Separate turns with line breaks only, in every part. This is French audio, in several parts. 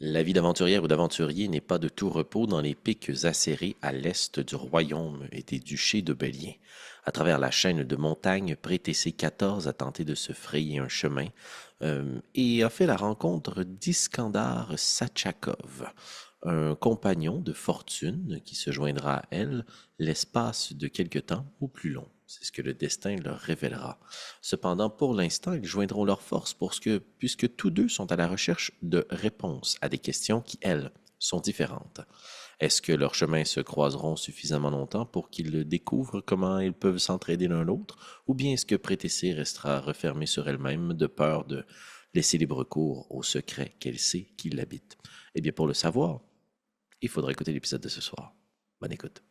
La vie d'aventurière ou d'aventurier n'est pas de tout repos dans les pics acérés à l'est du royaume et des duchés de Belien. À travers la chaîne de montagnes, Prétessé XIV a tenté de se frayer un chemin et a fait la rencontre d'Iskandar Satchakov, un compagnon de fortune qui se joindra à elle l'espace de quelque temps ou plus long. C'est ce que le destin leur révélera. Cependant, pour l'instant, ils joindront leurs forces puisque tous deux sont à la recherche de réponses à des questions qui, elles, sont différentes. Est-ce que leurs chemins se croiseront suffisamment longtemps pour qu'ils découvrent comment ils peuvent s'entraider l'un l'autre, ou bien est-ce que Prétessé restera refermée sur elle-même de peur de laisser libre cours au secret qu'elle sait qui l'habite? Eh bien, pour le savoir, il faudra écouter l'épisode de ce soir. Bonne écoute.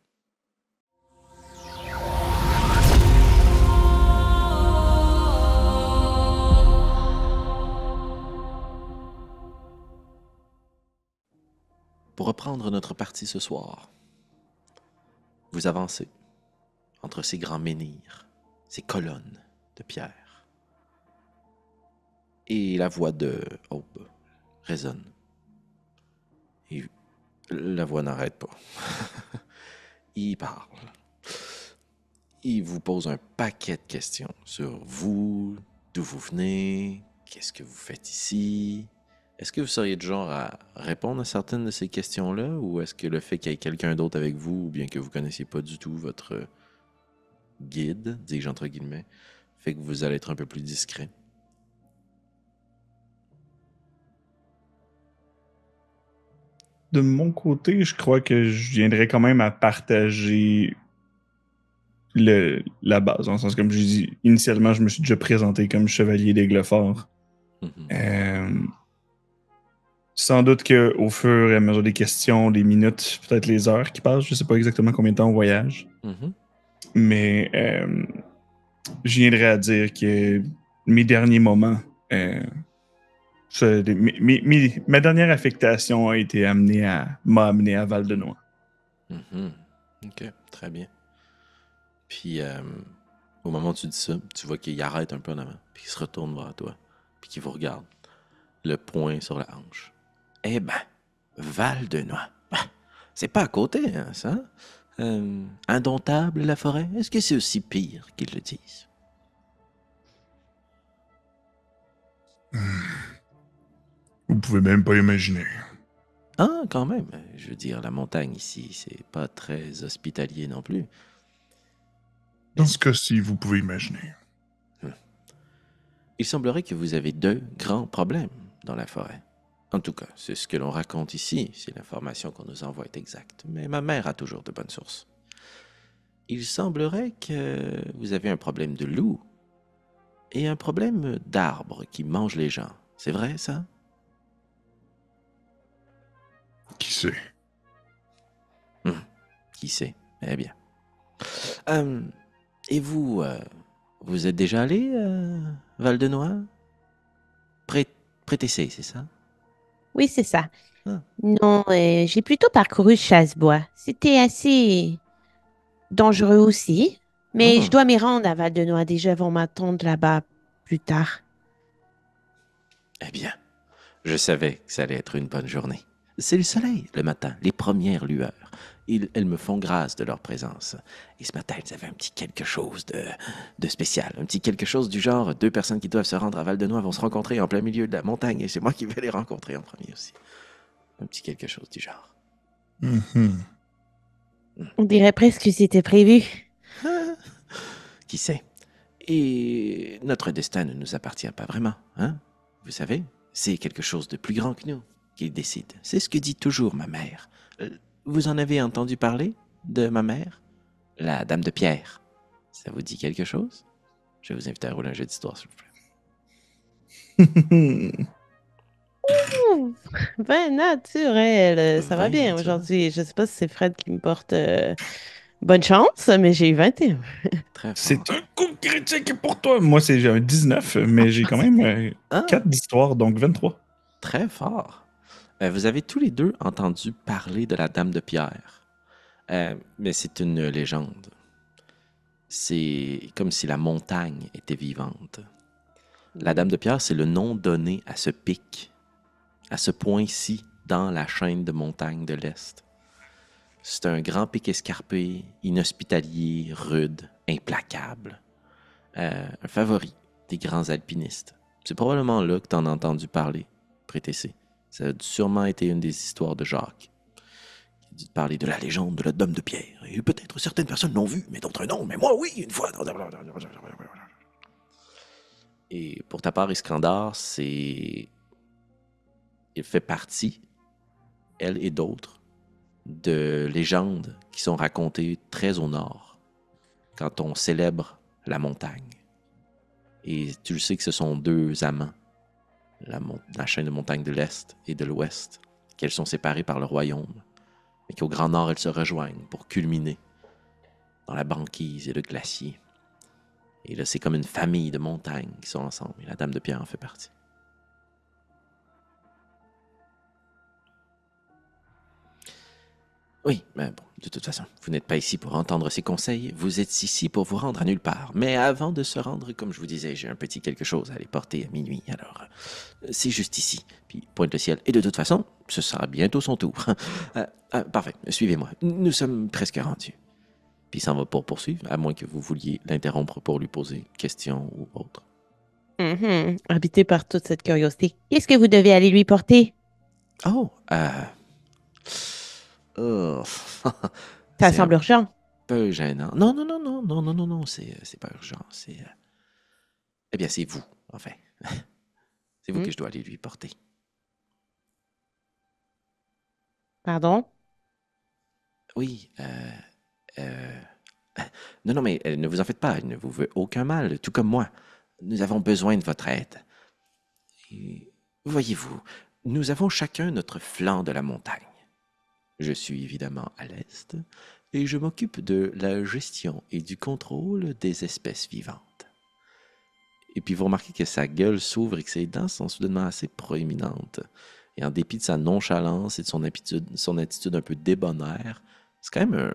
Pour reprendre notre partie ce soir, vous avancez entre ces grands menhirs, ces colonnes de pierre. Et la voix de Aube résonne. Et la voix n'arrête pas. Il parle. Il vous pose un paquet de questions sur vous, d'où vous venez, qu'est-ce que vous faites ici. Est-ce que vous seriez du genre à répondre à certaines de ces questions-là, ou est-ce que le fait qu'il y ait quelqu'un d'autre avec vous, ou bien que vous ne connaissiez pas du tout votre guide, dis-je entre guillemets, fait que vous allez être un peu plus discret?
De mon côté, je crois que je viendrais quand même à partager la base. Dans le sens, comme je dis, initialement, je me suis déjà présenté comme chevalier d'Aiglefort. Sans doute qu'au fur et à mesure des questions, des minutes, peut-être les heures qui passent, je sais pas exactement combien de temps on voyage, mais je viendrais à dire que mes derniers moments, ma dernière affectation m'a amené à Val-de-Noix.
Ok, très bien. Puis, au moment où tu dis ça, tu vois qu'il arrête un peu en avant, puis il se retourne vers toi, puis qu'il vous regarde, le poing sur la hanche. Eh ben, Val-de-Noix. C'est pas à côté, hein, ça? Indomptable, la forêt? Est-ce que c'est aussi pire qu'ils le disent?
Vous pouvez même pas imaginer.
Ah, quand même. Je veux dire, la montagne ici, c'est pas très hospitalier non plus.
Dans ce cas-ci, vous pouvez imaginer.
Il semblerait que vous avez deux grands problèmes dans la forêt. En tout cas, c'est ce que l'on raconte ici, si l'information qu'on nous envoie est exacte. Mais ma mère a toujours de bonnes sources. Il semblerait que vous avez un problème de loup et un problème d'arbres qui mangent les gens. C'est vrai, ça?
Qui sait?
Qui sait? Eh bien. Et vous, vous êtes déjà allé Val-de-Noix? Prétessé, c'est ça?
Oui, c'est ça.
Ah.
Non, j'ai plutôt parcouru Chassebois. C'était assez dangereux aussi, mais je dois m'y rendre à Val-de-Noix. Des gens vont m'attendre là-bas plus tard.
Eh bien, je savais que ça allait être une bonne journée. C'est le soleil, le matin, les premières lueurs. Elles me font grâce de leur présence. Et ce matin, ils avaient un petit quelque chose de spécial. Un petit quelque chose du genre, deux personnes qui doivent se rendre à Val-de-Noix vont se rencontrer en plein milieu de la montagne et c'est moi qui vais les rencontrer en premier aussi. Un petit quelque chose du genre.
On dirait presque que c'était prévu.
Qui sait? Et notre destin ne nous appartient pas vraiment, hein? Vous savez, c'est quelque chose de plus grand que nous qui décide. C'est ce que dit toujours ma mère. Vous en avez entendu parler de ma mère? La dame de pierre. Ça vous dit quelque chose? Je vais vous inviter à rouler un jeu d'histoire, s'il vous plaît.
Ben naturel, ça va
Ben
bien
naturel.
aujourd'hui. Je sais pas si c'est Fred qui me porte bonne chance, mais j'ai eu 21.
Très fort.
C'est un coup critique pour toi. Moi, j'ai un 19, mais j'ai quand même 4 d'histoire, donc 23.
Très fort. Vous avez tous les deux entendu parler de la Dame de Pierre. Mais c'est une légende. C'est comme si la montagne était vivante. La Dame de Pierre, c'est le nom donné à ce pic, à ce point-ci dans la chaîne de montagnes de l'Est. C'est un grand pic escarpé, inhospitalier, rude, implacable. Un favori des grands alpinistes. C'est probablement là que tu en as entendu parler, Prétessé. Ça a sûrement été une des histoires de Jacques. Il a dû te parler de la légende de la Dame de Pierre. Et peut-être certaines personnes l'ont vu, mais d'autres non. Mais moi, oui, une fois. Et pour ta part, Iskandar, il fait partie, elle et d'autres, de légendes qui sont racontées très au nord, quand on célèbre la montagne. Et tu le sais que ce sont deux amants, la chaîne de montagnes de l'Est et de l'Ouest, qu'elles sont séparées par le royaume, mais qu'au Grand Nord, elles se rejoignent pour culminer dans la banquise et le glacier. Et là, c'est comme une famille de montagnes qui sont ensemble, et la Dame de Pierre en fait partie. Oui, mais bon, de toute façon, vous n'êtes pas ici pour entendre ces conseils, vous êtes ici pour vous rendre à nulle part. Mais avant de se rendre, comme je vous disais, j'ai un petit quelque chose à aller porter à minuit, alors c'est juste ici. Puis pointe le ciel, et de toute façon, ce sera bientôt son tour. Parfait, suivez-moi, nous sommes presque rendus. Puis il s'en va pour poursuivre, à moins que vous vouliez l'interrompre pour lui poser une question ou autre.
Habité par toute cette curiosité, qu'est-ce que vous devez aller lui porter?
Oh,
ça semble urgent.
Peu gênant. Non, c'est pas urgent. Eh bien, c'est vous, en fait. C'est vous que je dois aller lui porter.
Pardon?
Oui, non, mais ne vous en faites pas, il ne vous veut aucun mal, tout comme moi. Nous avons besoin de votre aide. Et, voyez-vous, nous avons chacun notre flanc de la montagne. Je suis évidemment à l'est et je m'occupe de la gestion et du contrôle des espèces vivantes. Et puis vous remarquez que sa gueule s'ouvre et que ses dents sont soudainement assez proéminentes. Et en dépit de sa nonchalance et de son attitude un peu débonnaire, c'est quand même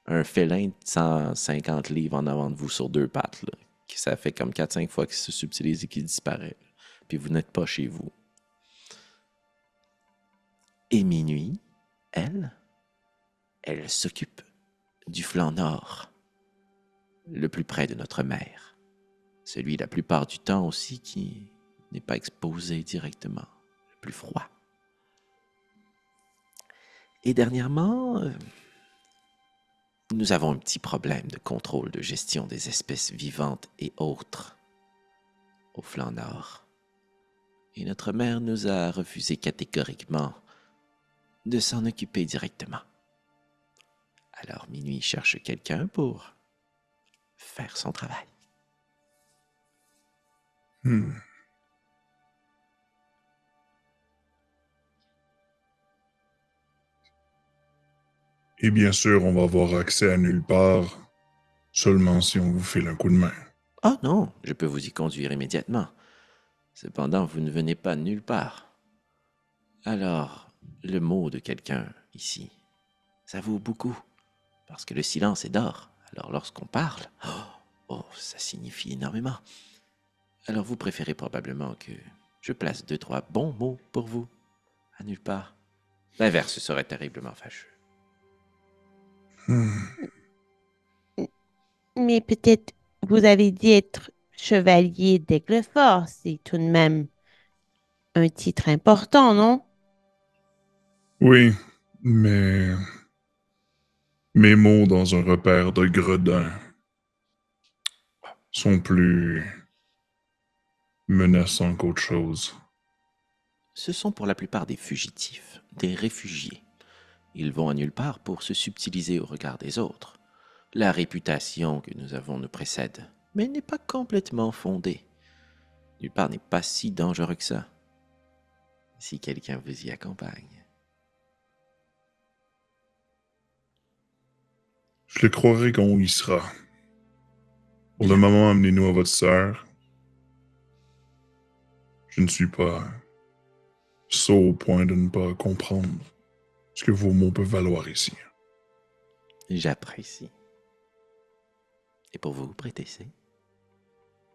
un félin de 150 livres en avant de vous sur deux pattes, là, qui ça fait comme 4-5 fois qu'il se subtilise et qu'il disparaît. Puis vous n'êtes pas chez vous. Et minuit, elle s'occupe du flanc nord, le plus près de notre mer. Celui la plupart du temps aussi qui n'est pas exposé directement, le plus froid. Et dernièrement, nous avons un petit problème de contrôle de gestion des espèces vivantes et autres au flanc nord. Et notre mère nous a refusé catégoriquement de s'en occuper directement. Alors Minuit cherche quelqu'un pour faire son travail.
Et bien sûr, on va avoir accès à nulle part, seulement si on vous file un coup de main.
Ah non, je peux vous y conduire immédiatement. Cependant, vous ne venez pas de nulle part. Alors, le mot de quelqu'un ici, ça vaut beaucoup, parce que le silence est d'or. Alors lorsqu'on parle, ça signifie énormément. Alors vous préférez probablement que je place 2-3 bons mots pour vous, à nulle part. L'inverse serait terriblement fâcheux.
Mais peut-être vous avez dit être chevalier d'Aiglefort. C'est tout de même un titre important, non?
Oui, mais mes mots dans un repère de gredins sont plus menaçants qu'autre chose.
Ce sont pour la plupart des fugitifs, des réfugiés. Ils vont à nulle part pour se subtiliser au regard des autres. La réputation que nous avons nous précède, mais elle n'est pas complètement fondée. Nulle part n'est pas si dangereux que ça, si quelqu'un vous y accompagne.
Je le croirai quand on y sera. Pour le moment, amenez-nous à votre sœur. Je ne suis pas sot au point de ne pas comprendre ce que vos mots peuvent valoir ici.
J'apprécie. Et pour vous, Prétessé?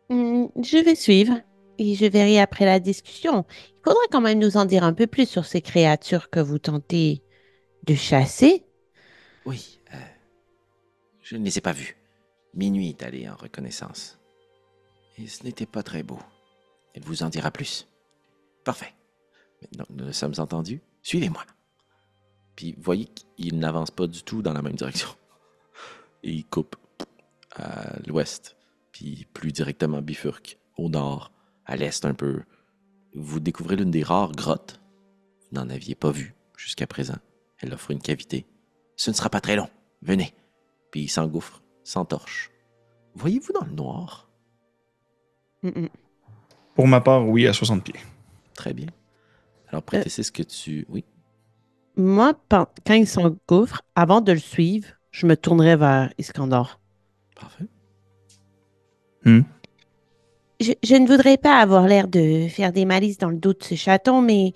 Je vais suivre. et je verrai après la discussion. Il faudra quand même nous en dire un peu plus sur ces créatures que vous tentez de chasser.
Oui, je ne les ai pas vues. Minuit est allé en reconnaissance. Et ce n'était pas très beau. Elle vous en dira plus. Parfait. Maintenant que nous nous sommes entendus, suivez-moi. Puis vous voyez qu'il n'avance pas du tout dans la même direction. Et il coupe à l'ouest, puis plus directement bifurque au nord, à l'est un peu. Vous découvrez l'une des rares grottes. Vous n'en aviez pas vu jusqu'à présent. Elle offre une cavité. Ce ne sera pas très long. Venez. Puis il s'engouffre, s'entorche. Voyez-vous dans le noir?
Pour ma part, oui, à 60 pieds.
Très bien. Alors, précisez ce que tu... Oui?
Moi, quand il s'engouffre, avant de le suivre, je me tournerai vers Iskandar.
Parfait.
Je ne voudrais pas avoir l'air de faire des malices dans le dos de ce chaton, mais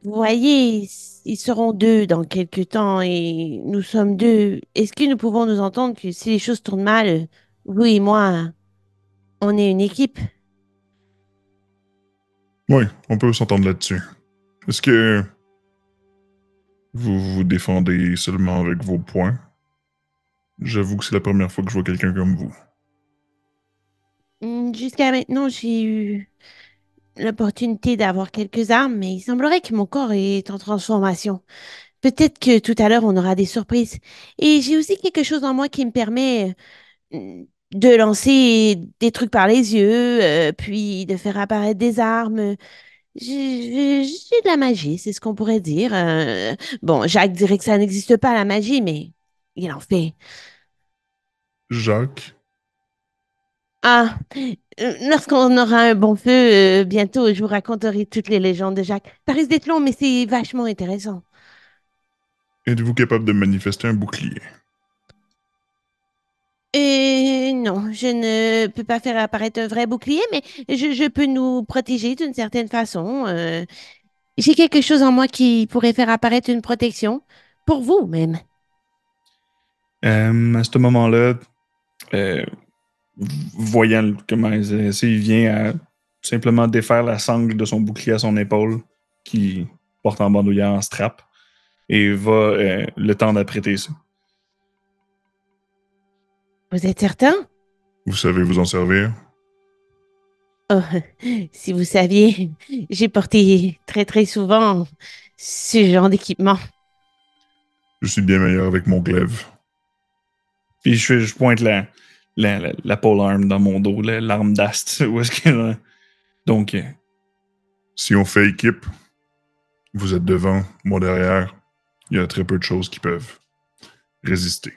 vous voyez, ils seront deux dans quelques temps et nous sommes deux. Est-ce que nous pouvons nous entendre que si les choses tournent mal, vous et moi, on est une équipe?
Oui, on peut s'entendre là-dessus. Est-ce que vous vous défendez seulement avec vos poings? J'avoue que c'est la première fois que je vois quelqu'un comme vous.
Jusqu'à maintenant, j'ai eu l'opportunité d'avoir quelques armes, mais il semblerait que mon corps est en transformation. Peut-être que tout à l'heure, on aura des surprises. Et j'ai aussi quelque chose en moi qui me permet de lancer des trucs par les yeux, puis de faire apparaître des armes. J'ai de la magie, c'est ce qu'on pourrait dire. Bon, Jacques dirait que ça n'existe pas, la magie, mais il en fait.
Jacques?
Ah, lorsqu'on aura un bon feu, bientôt, je vous raconterai toutes les légendes de Jacques. Ça risque d'être long, mais c'est vachement intéressant.
Êtes-vous capable de manifester un bouclier?
Non, je ne peux pas faire apparaître un vrai bouclier, mais je peux nous protéger d'une certaine façon. J'ai quelque chose en moi qui pourrait faire apparaître une protection pour vous même.
À ce moment-là, euh, voyant comment il vient à simplement défaire la sangle de son bouclier à son épaule, qui porte en bandoulière en strap, et va le temps d'apprêter ça.
Vous êtes certain?
Vous savez vous en servir?
Oh, si vous saviez, j'ai porté très très souvent ce genre d'équipement.
Je suis bien meilleur avec mon glaive.
Puis je pointe la polearm dans mon dos, l'arme d'ast. Où est-ce que. Donc,
Si on fait équipe, vous êtes devant, moi derrière, il y a très peu de choses qui peuvent résister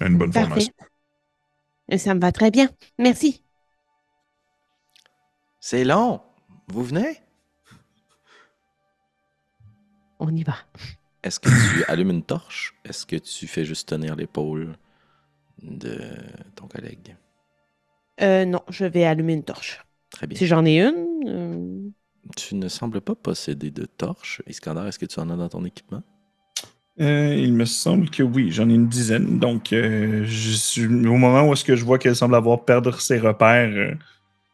à une bonne
Parfait.
formation.
Ça me va très bien. Merci.
C'est long. Vous venez?
On y va.
Est-ce que tu allumes une torche? Est-ce que tu fais juste tenir l'épaule de ton collègue?
Non, je vais allumer une torche.
Très bien.
Si j'en ai une.
Tu ne sembles pas posséder de torche. Iskandar, est-ce que tu en as dans ton équipement?
il me semble que oui, j'en ai une dizaine. Donc, au moment où est-ce que je vois qu'elle semble avoir perdre ses repères,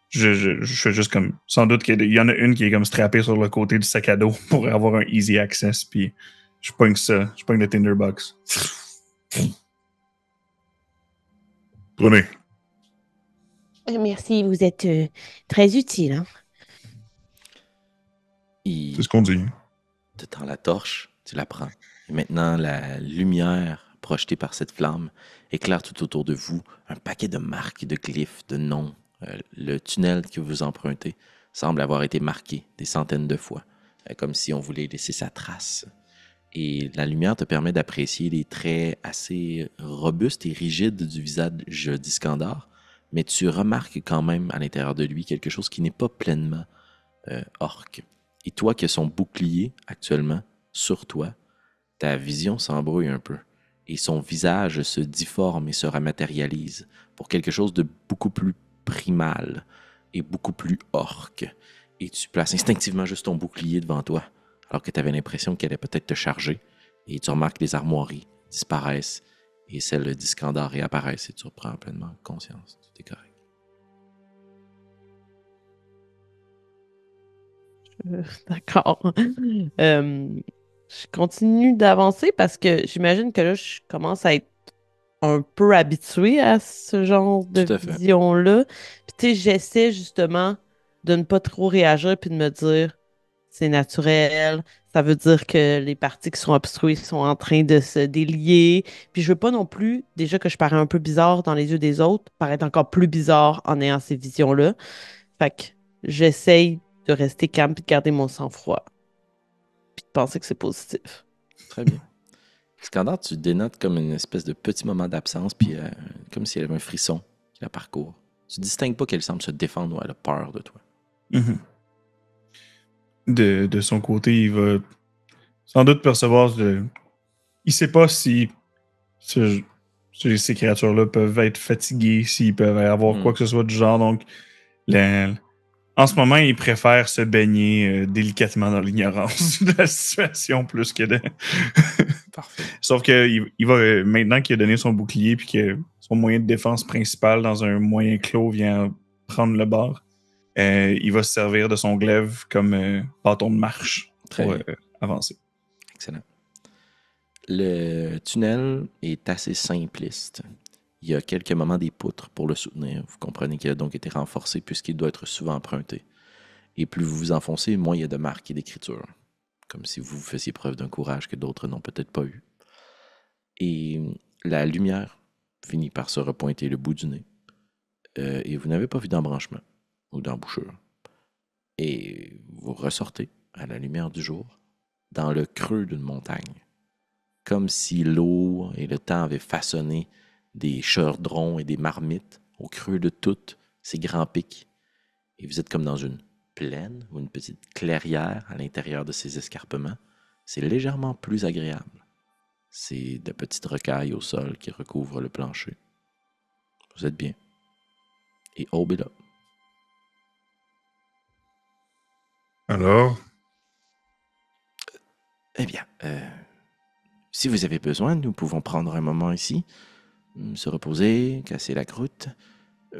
je fais juste comme. Sans doute qu'il y en a une qui est comme strappée sur le côté du sac à dos pour avoir un easy access. Puis, je pogne ça. Je pogne le Tinderbox.
Prenez.
Merci, vous êtes très utile. Hein?
C'est ce qu'on dit.
Tu tends la torche, tu la prends. Et maintenant, la lumière projetée par cette flamme éclaire tout autour de vous un paquet de marques, de glyphes, de noms. Le tunnel que vous empruntez semble avoir été marqué des centaines de fois, comme si on voulait laisser sa trace. Et la lumière te permet d'apprécier les traits assez robustes et rigides du visage d'Iskandar, mais tu remarques quand même à l'intérieur de lui quelque chose qui n'est pas pleinement orc. Et toi qui as son bouclier actuellement sur toi, ta vision s'embrouille un peu. Et son visage se difforme et se rematérialise pour quelque chose de beaucoup plus primal et beaucoup plus orc. Et tu places instinctivement juste ton bouclier devant toi, alors que tu avais l'impression qu'elle allait peut-être te charger. Et tu remarques que les armoiries disparaissent et celles d'Iskandar réapparaissent et tu reprends pleinement conscience. Tout est correct.
D'accord. Je continue d'avancer parce que j'imagine que là, je commence à être un peu habituée à ce genre de
Tout à fait.
vision-là. Puis tu sais, j'essaie justement de ne pas trop réagir puis de me dire c'est naturel. Ça veut dire que les parties qui sont obstruées sont en train de se délier. Puis je veux pas non plus, déjà que je parais un peu bizarre dans les yeux des autres, paraître encore plus bizarre en ayant ces visions-là. Fait que j'essaye de rester calme puis de garder mon sang-froid. Puis de penser que c'est positif.
Très bien. Iskandar, tu dénotes comme une espèce de petit moment d'absence, puis comme si elle avait un frisson qui la parcourt. Tu distingues pas qu'elle semble se défendre ou elle a peur de toi.
Mhm. De son côté, il va sans doute percevoir. Il sait pas si ces créatures-là peuvent être fatiguées, s'ils peuvent avoir quoi que ce soit du genre. Donc, en ce moment, il préfère se baigner délicatement dans l'ignorance de la situation plus que de.
Parfait.
Sauf que il va, maintenant qu'il a donné son bouclier puis que son moyen de défense principal dans un moyen clos vient prendre le bord, il va se servir de son glaive comme bâton de marche pour avancer.
Excellent. Le tunnel est assez simpliste. Il y a quelques moments des poutres pour le soutenir. Vous comprenez qu'il a donc été renforcé puisqu'il doit être souvent emprunté. Et plus vous vous enfoncez, moins il y a de marques et d'écriture. Comme si vous faisiez preuve d'un courage que d'autres n'ont peut-être pas eu. Et la lumière finit par se repointer le bout du nez. Et vous n'avez pas vu d'embranchement ou d'embouchure. Et vous ressortez à la lumière du jour dans le creux d'une montagne. Comme si l'eau et le temps avaient façonné des chardrons et des marmites au creux de toutes ces grands pics. Et vous êtes comme dans une plaine ou une petite clairière à l'intérieur de ces escarpements. C'est légèrement plus agréable. C'est de petites rocailles au sol qui recouvrent le plancher. Vous êtes bien. Et Aube est là.
Alors?
Eh bien, si vous avez besoin, nous pouvons prendre un moment ici, se reposer, casser la croûte.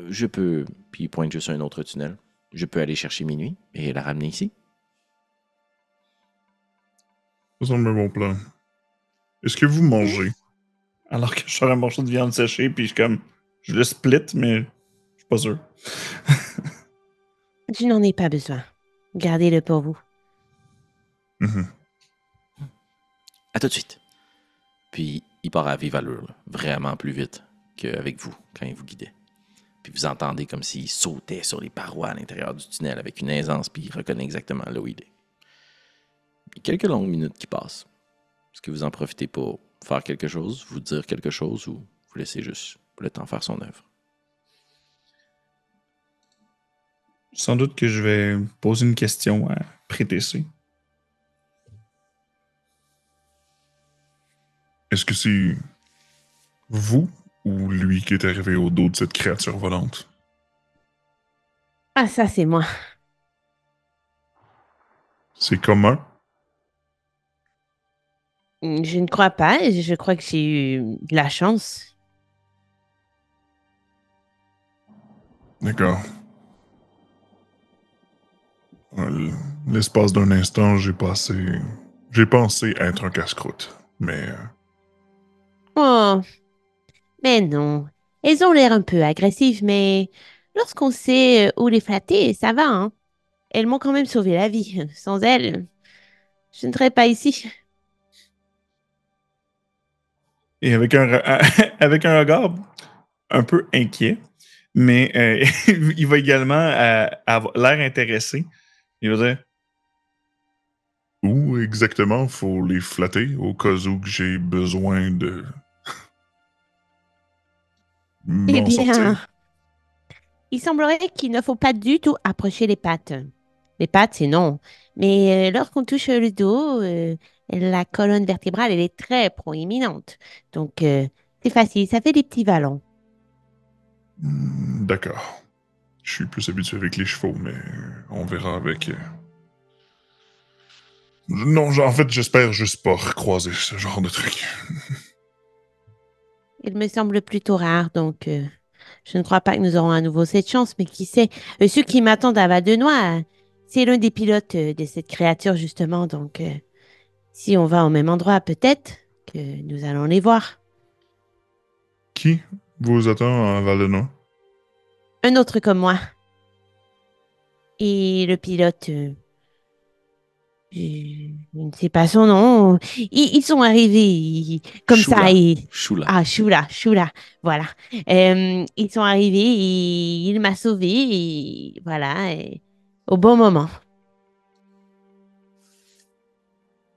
Je peux, puis il pointe juste un autre tunnel, je peux aller chercher Minuit et la ramener ici.
Ça semble un bon plan. Est-ce que vous mangez?
Alors que je sors un morceau de viande séchée, puis je le split, mais je suis pas sûr.
Je n'en ai pas besoin. Gardez-le pour vous.
À tout de suite. Puis il part à vive allure, là, vraiment plus vite qu'avec vous quand il vous guidait. Puis vous entendez comme s'il sautait sur les parois à l'intérieur du tunnel avec une aisance, puis il reconnaît exactement là où il est. Il y a quelques longues minutes qui passent. Est-ce que vous en profitez pour faire quelque chose, vous dire quelque chose, ou vous laissez juste le temps faire son œuvre?
Sans doute que je vais poser une question à Prétessé.
Est-ce que c'est vous ou lui qui est arrivé au dos de cette créature volante?
Ah, ça, c'est moi.
C'est commun?
Je ne crois pas. Je crois que j'ai eu de la chance.
D'accord. L'espace d'un instant, j'ai pensé être un casse-croûte, mais
Oh, mais non. Elles ont l'air un peu agressives, mais lorsqu'on sait où les flatter, ça va, hein. Elles m'ont quand même sauvé la vie. Sans elles, je ne serais pas ici.
Et avec avec un regard un peu inquiet, mais il va également avoir l'air intéressé. Il va dire
où exactement faut les flatter au cas où que j'ai besoin de
Eh
m'en sortir?
bien, il semblerait qu'il ne faut pas du tout approcher les pattes. Les pattes, c'est non. Mais lorsqu'on touche le dos, la colonne vertébrale, elle est très proéminente. Donc, c'est facile, ça fait des petits vallons.
D'accord. Je suis plus habitué avec les chevaux, mais on verra avec. Non, en fait, j'espère juste pas recroiser ce genre de truc.
Il me semble plutôt rare, donc je ne crois pas que nous aurons à nouveau cette chance, mais qui sait, ceux qui m'attendent à Val-de-Noix, C'est l'un des pilotes de cette créature, justement. Donc, si on va au même endroit, peut-être que nous allons les voir.
Qui vous attend à Valena?
Un autre comme moi. Et le pilote, je ne sais pas son nom. Ils sont arrivés comme
Shula.
ça. Et...
Shula.
Ah, Shula, voilà. Ils sont arrivés et il m'a sauvé et voilà, et au bon moment.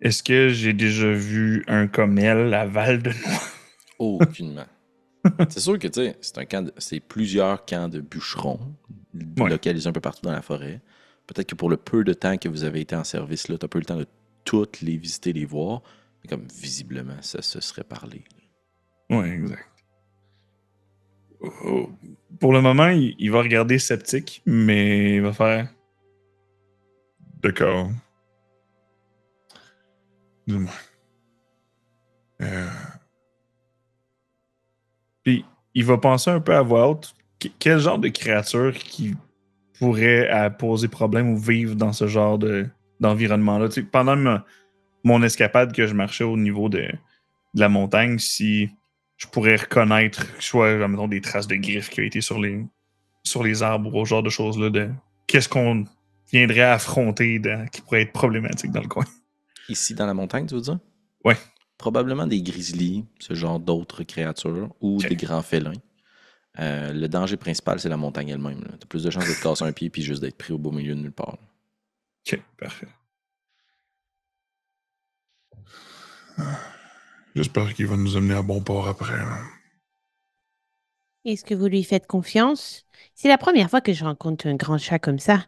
Est-ce que j'ai déjà vu un comme elle à Val-de-Noix?
Aucunement. C'est sûr que, tu sais, c'est plusieurs camps de bûcherons localisés un peu partout dans la forêt. Peut-être que pour le peu de temps que vous avez été en service là, tu n'as pas eu le temps de toutes les visiter, les voir. Mais comme visiblement, ça se serait parlé.
Oui, exact. Pour le moment, il va regarder sceptique, mais il va faire...
D'accord. Dis-moi.
Puis, il va penser un peu à voix haute. Quel genre de créature qui pourrait poser problème ou vivre dans ce genre d'environnement-là? Tu sais, pendant mon escapade que je marchais au niveau de la montagne, si je pourrais reconnaître, soit, mettons, des traces de griffes qui ont été sur les arbres ou ce genre de choses-là, qu'est-ce qu'on viendrait affronter qui pourrait être problématique dans le coin.
Ici, dans la montagne, tu veux dire?
Ouais.
Probablement des grizzlies, ce genre d'autres créatures, ou des grands félins. Le danger principal, c'est la montagne elle-même. Tu as plus de chances de te casser un pied puis juste d'être pris au beau milieu de nulle part.
Ok, parfait.
J'espère qu'il va nous amener à bon port après.
Est-ce que vous lui faites confiance? C'est la première fois que je rencontre un grand chat comme ça.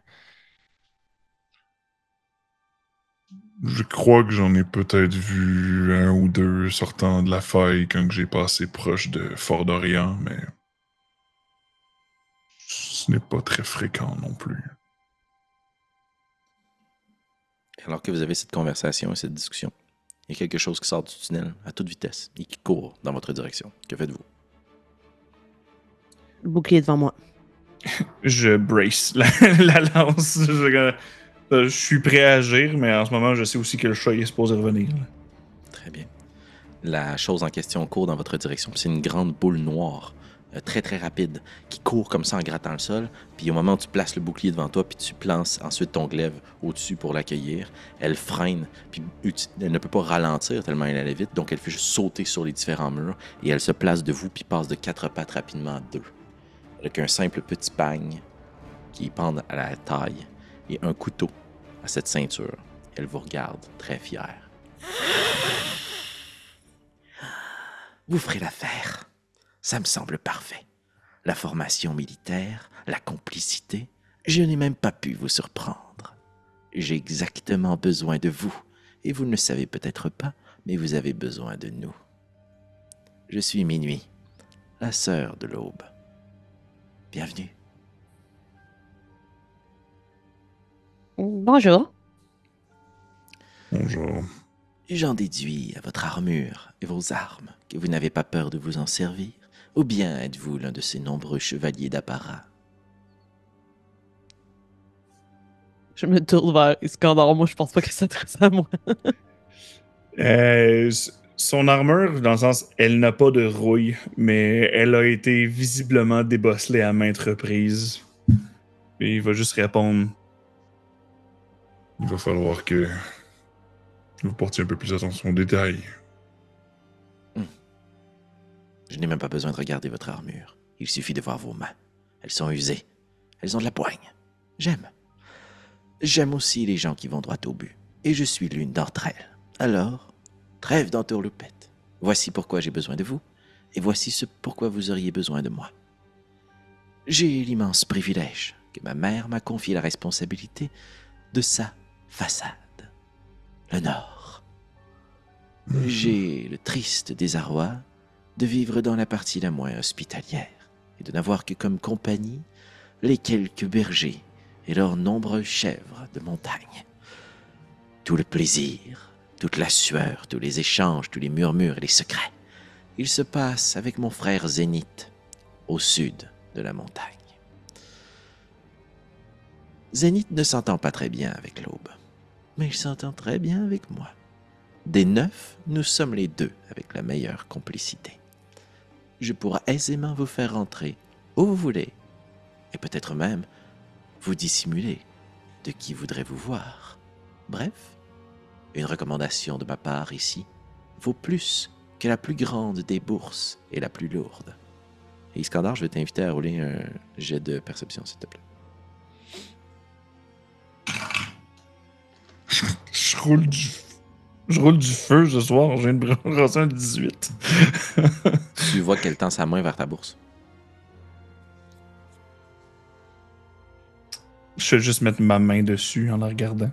Je crois que j'en ai peut-être vu un ou deux sortant de la faille quand j'ai passé proche de Fort-d'Orient, mais ce n'est pas très fréquent non plus.
Alors que vous avez cette conversation et cette discussion, il y a quelque chose qui sort du tunnel à toute vitesse et qui court dans votre direction. Que faites-vous?
Le bouclier devant moi.
Je brace la lance. Je suis prêt à agir, mais en ce moment, je sais aussi que le chat est supposé revenir.
Très bien. La chose en question court dans votre direction. C'est une grande boule noire, très très rapide, qui court comme ça en grattant le sol. Puis au moment où tu places le bouclier devant toi, puis tu plances ensuite ton glaive au-dessus pour l'accueillir, elle freine, puis elle ne peut pas ralentir tellement elle allait vite, donc elle fait juste sauter sur les différents murs, et elle se place de vous, puis passe de 4 pattes rapidement à 2. Avec un simple petit pagne qui pend à la taille, et un couteau à cette ceinture. Elle vous regarde, très fière. Vous ferez l'affaire. Ça me semble parfait. La formation militaire, la complicité, je n'ai même pas pu vous surprendre. J'ai exactement besoin de vous, et vous ne le savez peut-être pas, mais vous avez besoin de nous. Je suis Minuit, la sœur de l'aube. Bienvenue.
Bonjour.
Bonjour.
J'en déduis à votre armure et vos armes que vous n'avez pas peur de vous en servir, ou bien êtes-vous l'un de ces nombreux chevaliers d'apparat?
Je me tourne vers Iskandar. Moi, je pense pas que ça s'adresse à moi.
Son armure, dans le sens, elle n'a pas de rouille, mais elle a été visiblement débosselée à maintes reprises. Et il va juste répondre.
Il va falloir que vous portiez un peu plus attention aux détails.
Je n'ai même pas besoin de regarder votre armure. Il suffit de voir vos mains. Elles sont usées. Elles ont de la poigne. J'aime. J'aime aussi les gens qui vont droit au but. Et je suis l'une d'entre elles. Alors, trêve d'entourloupette. Voici pourquoi j'ai besoin de vous. Et voici ce pourquoi vous auriez besoin de moi. J'ai l'immense privilège que ma mère m'a confié la responsabilité de sa façade. Le Nord. J'ai le triste désarroi de vivre dans la partie la moins hospitalière et de n'avoir que comme compagnie les quelques bergers et leurs nombreuses chèvres de montagne. Tout le plaisir, toute la sueur, tous les échanges, tous les murmures et les secrets, il se passe avec mon frère Zénith, au sud de la montagne. Zénith ne s'entend pas très bien avec l'Aube, mais il s'entend très bien avec moi. Des 9, nous sommes les 2 avec la meilleure complicité. Je pourrai aisément vous faire rentrer où vous voulez, et peut-être même vous dissimuler de qui voudrait vous voir. Bref, une recommandation de ma part ici vaut plus que la plus grande des bourses et la plus lourde. Et Iskandar, je vais t'inviter à rouler un jet de perception, s'il te plaît.
Je roule du feu ce soir, je viens de brasser un 18.
Tu vois qu'elle tend sa main vers ta bourse.
Je vais juste mettre ma main dessus en la regardant.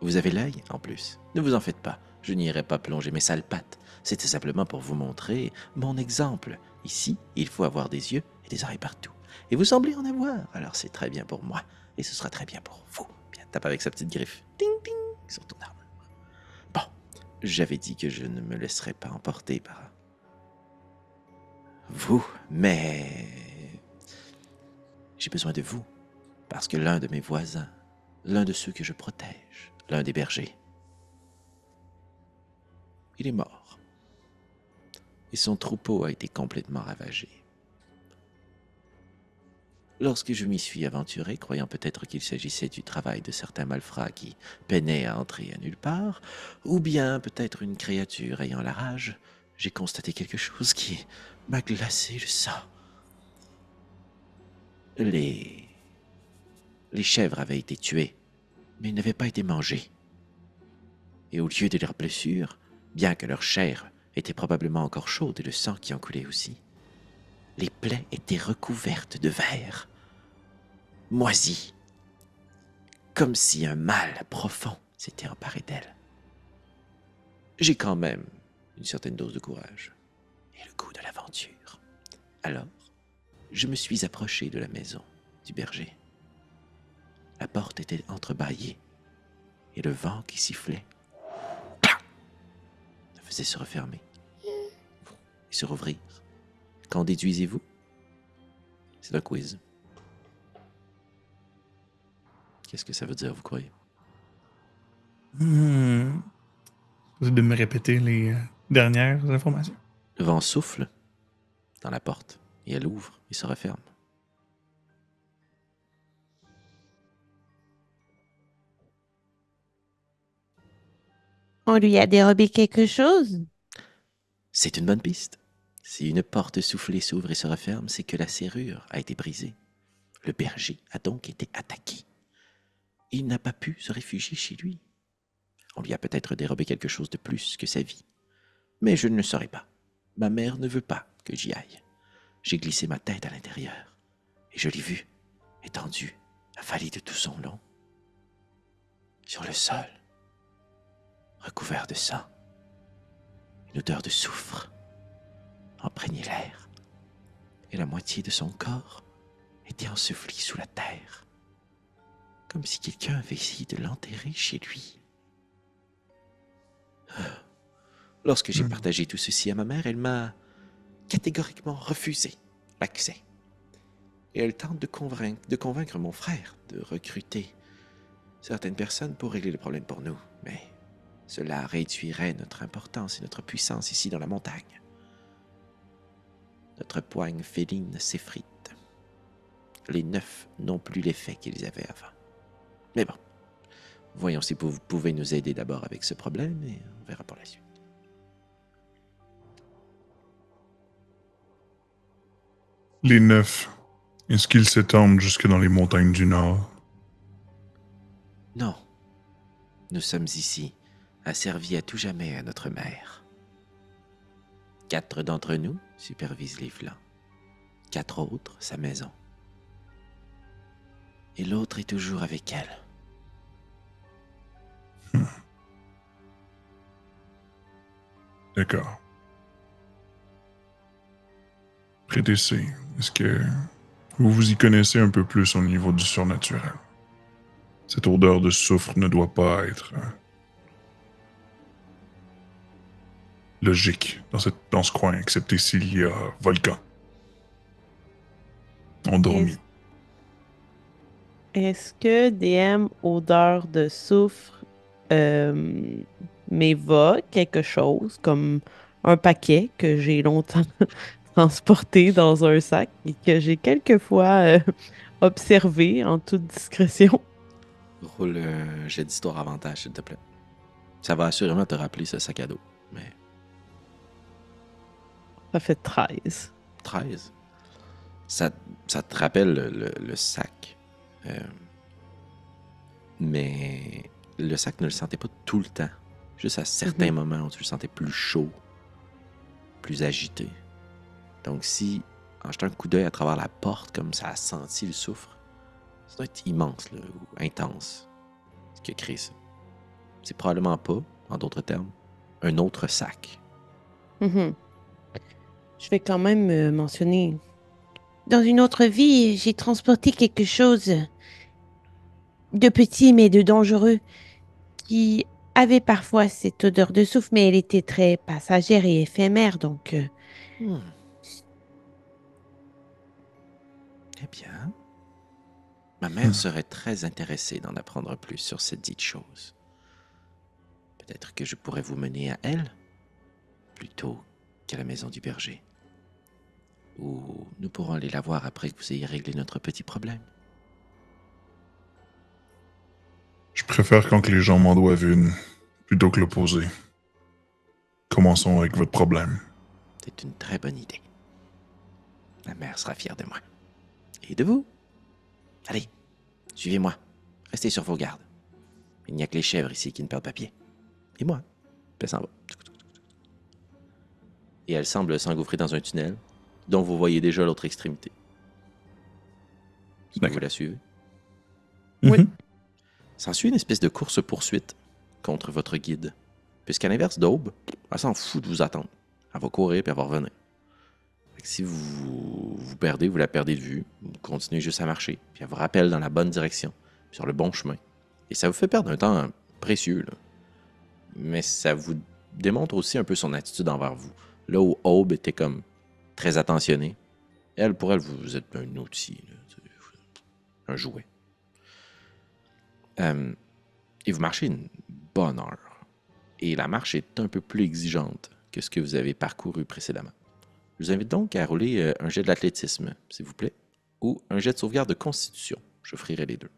Vous avez l'œil, en plus. Ne vous en faites pas. Je n'irai pas plonger mes sales pattes. C'était simplement pour vous montrer mon exemple. Ici, il faut avoir des yeux et des oreilles partout. Et vous semblez en avoir. Alors c'est très bien pour moi. Et ce sera très bien pour vous. Bien, tape avec sa petite griffe. Ting, ting, sur ton armure. Bon, j'avais dit que je ne me laisserais pas emporter par vous, mais j'ai besoin de vous. Parce que l'un de mes voisins, l'un de ceux que je protège, l'un des bergers, il est mort. Et son troupeau a été complètement ravagé. Lorsque je m'y suis aventuré, croyant peut-être qu'il s'agissait du travail de certains malfrats qui peinaient à entrer à nulle part, ou bien peut-être une créature ayant la rage, j'ai constaté quelque chose qui m'a glacé le sang. Les chèvres avaient été tuées, mais ils n'avaient pas été mangées. Et au lieu de leurs blessures, bien que leur chair était probablement encore chaude et le sang qui en coulait aussi, les plaies étaient recouvertes de verre, moisies, comme si un mal profond s'était emparé d'elles. J'ai quand même une certaine dose de courage et le goût de l'aventure. Alors, je me suis approché de la maison du berger. La porte était entrebâillée et le vent qui sifflait la faisait se refermer et se rouvrir. Qu'en déduisez-vous? C'est un quiz. Qu'est-ce que ça veut dire, vous croyez?
Vous de me répéter les dernières informations.
Le vent souffle dans la porte et elle ouvre et se referme.
On lui a dérobé quelque chose?
C'est une bonne piste. Si une porte soufflée s'ouvre et se referme, c'est que la serrure a été brisée. Le berger a donc été attaqué. Il n'a pas pu se réfugier chez lui. On lui a peut-être dérobé quelque chose de plus que sa vie. Mais je ne le saurais pas. Ma mère ne veut pas que j'y aille. J'ai glissé ma tête à l'intérieur et je l'ai vu, étendu, affalé de tout son long, sur le sol, recouvert de sang. Une odeur de soufre imprégnait l'air et la moitié de son corps était ensevelie sous la terre, comme si quelqu'un avait essayé de l'enterrer chez lui. Lorsque j'ai partagé tout ceci à ma mère, elle m'a catégoriquement refusé l'accès. Et elle tente de convaincre mon frère de recruter certaines personnes pour régler le problème pour nous. Mais cela réduirait notre importance et notre puissance ici dans la montagne. Notre poigne féline s'effrite. Les 9 n'ont plus l'effet qu'ils avaient avant. Mais bon, voyons si vous pouvez nous aider d'abord avec ce problème et on verra pour la suite.
Les 9, est-ce qu'ils s'étendent jusque dans les montagnes du Nord?
Non, nous sommes ici, asservis à tout jamais à notre mère. 4 d'entre nous supervisent les flancs, 4 autres sa maison. Et l'autre est toujours avec elle.
D'accord. Prédécé, est-ce que vous vous y connaissez un peu plus au niveau du surnaturel? Cette odeur de soufre ne doit pas être logique dans ce coin, excepté s'il y a volcan endormi.
Est-ce que DM odeur de soufre m'évoque quelque chose comme un paquet que j'ai longtemps transporté dans un sac et que j'ai quelquefois observé en toute discrétion?
Roule un jet d'histoire avantage, s'il te plaît. Ça va assurément te rappeler ce sac à dos. Mais
Ça fait 13.
13. Ça te rappelle le sac. Mais le sac ne le sentait pas tout le temps. Juste à certains moments où tu le sentais plus chaud, plus agité. Donc si, en jetant un coup d'œil à travers la porte, comme ça a senti le soufre, ça doit être immense, là, ou intense, ce qui a créé ça. C'est probablement pas, en d'autres termes, un autre sac.
Je vais quand même mentionner.
Dans une autre vie, j'ai transporté quelque chose de petit mais de dangereux qui avait parfois cette odeur de soufre, mais elle était très passagère et éphémère, donc...
Eh bien, ma mère serait très intéressée d'en apprendre plus sur cette dite chose. Peut-être que je pourrais vous mener à elle, plutôt qu'à la maison du berger. Ou nous pourrons aller la voir après que vous ayez réglé notre petit problème.
Je préfère quand les gens m'en doivent une, plutôt que l'opposé. Commençons avec votre problème.
C'est une très bonne idée. Ma mère sera fière de moi. Et de vous. Allez, suivez-moi. Restez sur vos gardes. Il n'y a que les chèvres ici qui ne perdent pas pied. Et moi, elle s'en va. Et elle semble s'engouffrer dans un tunnel dont vous voyez déjà l'autre extrémité. Est-ce que vous la suivez?
Oui.
S'ensuit une espèce de course-poursuite contre votre guide. Puisqu'à l'inverse d'Aube, elle s'en fout de vous attendre. Elle va courir puis elle va revenir. Fait que si vous perdez, vous la perdez de vue. Vous continuez juste à marcher. Puis elle vous rappelle dans la bonne direction, sur le bon chemin. Et ça vous fait perdre un temps précieux, là. Mais ça vous démontre aussi un peu son attitude envers vous. Là où Aube était comme très attentionnée, elle, pour elle, vous êtes un outil, là, un jouet. Et vous marchez une bonne heure. Et la marche est un peu plus exigeante que ce que vous avez parcouru précédemment. Je vous invite donc à rouler un jet de l'athlétisme, s'il vous plaît, ou un jet de sauvegarde de constitution. Je ferai les deux.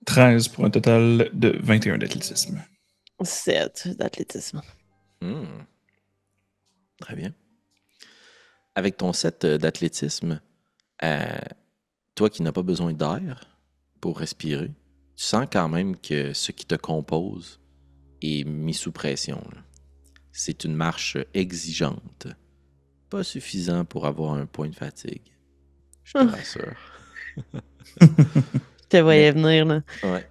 13 pour un total de 21 d'athlétisme.
7 d'athlétisme.
Très bien. Avec ton 7 d'athlétisme, toi qui n'as pas besoin d'air pour respirer, tu sens quand même que ce qui te compose est mis sous pression, là. C'est une marche exigeante. Pas suffisant pour avoir un point de fatigue. Je te rassure.
Je te voyais venir, là.
Ouais.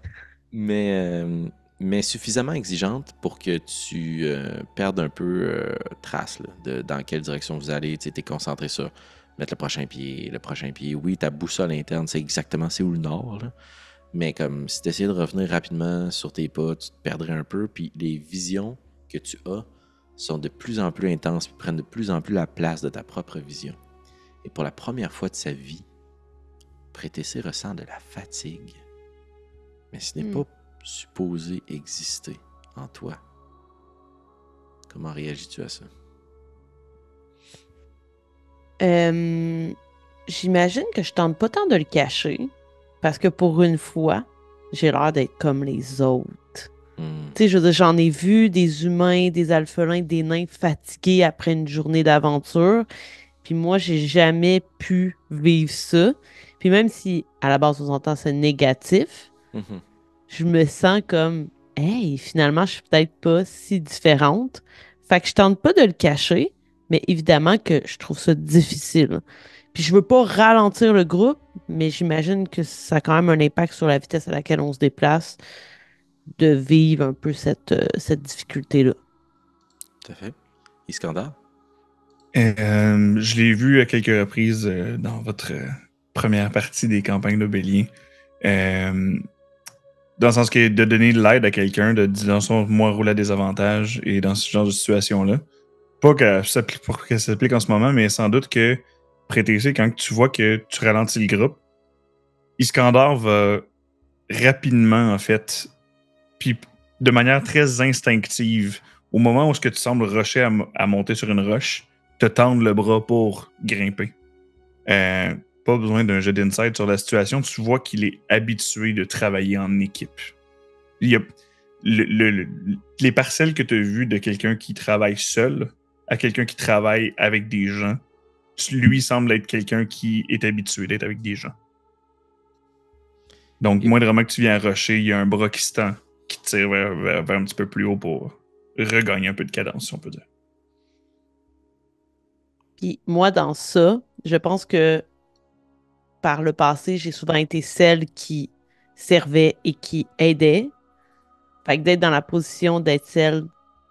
Mais suffisamment exigeante pour que tu perdes un peu trace là, de dans quelle direction vous allez. Tu es concentré sur mettre le prochain pied. Oui, ta boussole interne, c'est exactement c'est où le nord. Là. Mais comme si tu essayais de revenir rapidement sur tes pas, tu te perdrais un peu. Puis les visions que tu as sont de plus en plus intenses puis prennent de plus en plus la place de ta propre vision. Et pour la première fois de sa vie, Prétessé ressent de la fatigue. Mais ce n'est pas supposé exister en toi. Comment réagis-tu à ça?
J'imagine que je tente pas tant de le cacher, parce que pour une fois, j'ai l'air d'être comme les autres. Tu sais, je veux dire, j'en ai vu des humains, des alphelins, des nains fatigués après une journée d'aventure. Puis moi, j'ai jamais pu vivre ça. Puis même si, à la base, on entend c'est négatif, je me sens comme, hey, finalement, je suis peut-être pas si différente. Fait que je tente pas de le cacher, mais évidemment que je trouve ça difficile. Puis je veux pas ralentir le groupe, mais j'imagine que ça a quand même un impact sur la vitesse à laquelle on se déplace de vivre un peu cette difficulté-là.
Tout à fait. Iskandar?
Je l'ai vu à quelques reprises dans votre première partie des campagnes d'Obélien. Dans le sens que de donner de l'aide à quelqu'un, de dire, moi, roule à des avantages, et dans ce genre de situation-là, Pas pour qu'elle s'applique en ce moment, mais sans doute que Prétessé, quand tu vois que tu ralentis le groupe, Iskandar va rapidement, en fait, puis de manière très instinctive, au moment où ce que tu sembles rusher à monter sur une roche, te tendre le bras pour grimper. Pas besoin d'un jet d'insight sur la situation. Tu vois qu'il est habitué de travailler en équipe. Il y a les parcelles que tu as vues de quelqu'un qui travaille seul à quelqu'un qui travaille avec des gens, lui semble être quelqu'un qui est habitué d'être avec des gens. Donc, moindrement que tu viens rusher, il y a un bras qui se tend, qui tire vers un petit peu plus haut pour regagner un peu de cadence, si on peut dire.
Puis moi, dans ça, je pense que par le passé, j'ai souvent été celle qui servait et qui aidait. Fait que d'être dans la position d'être celle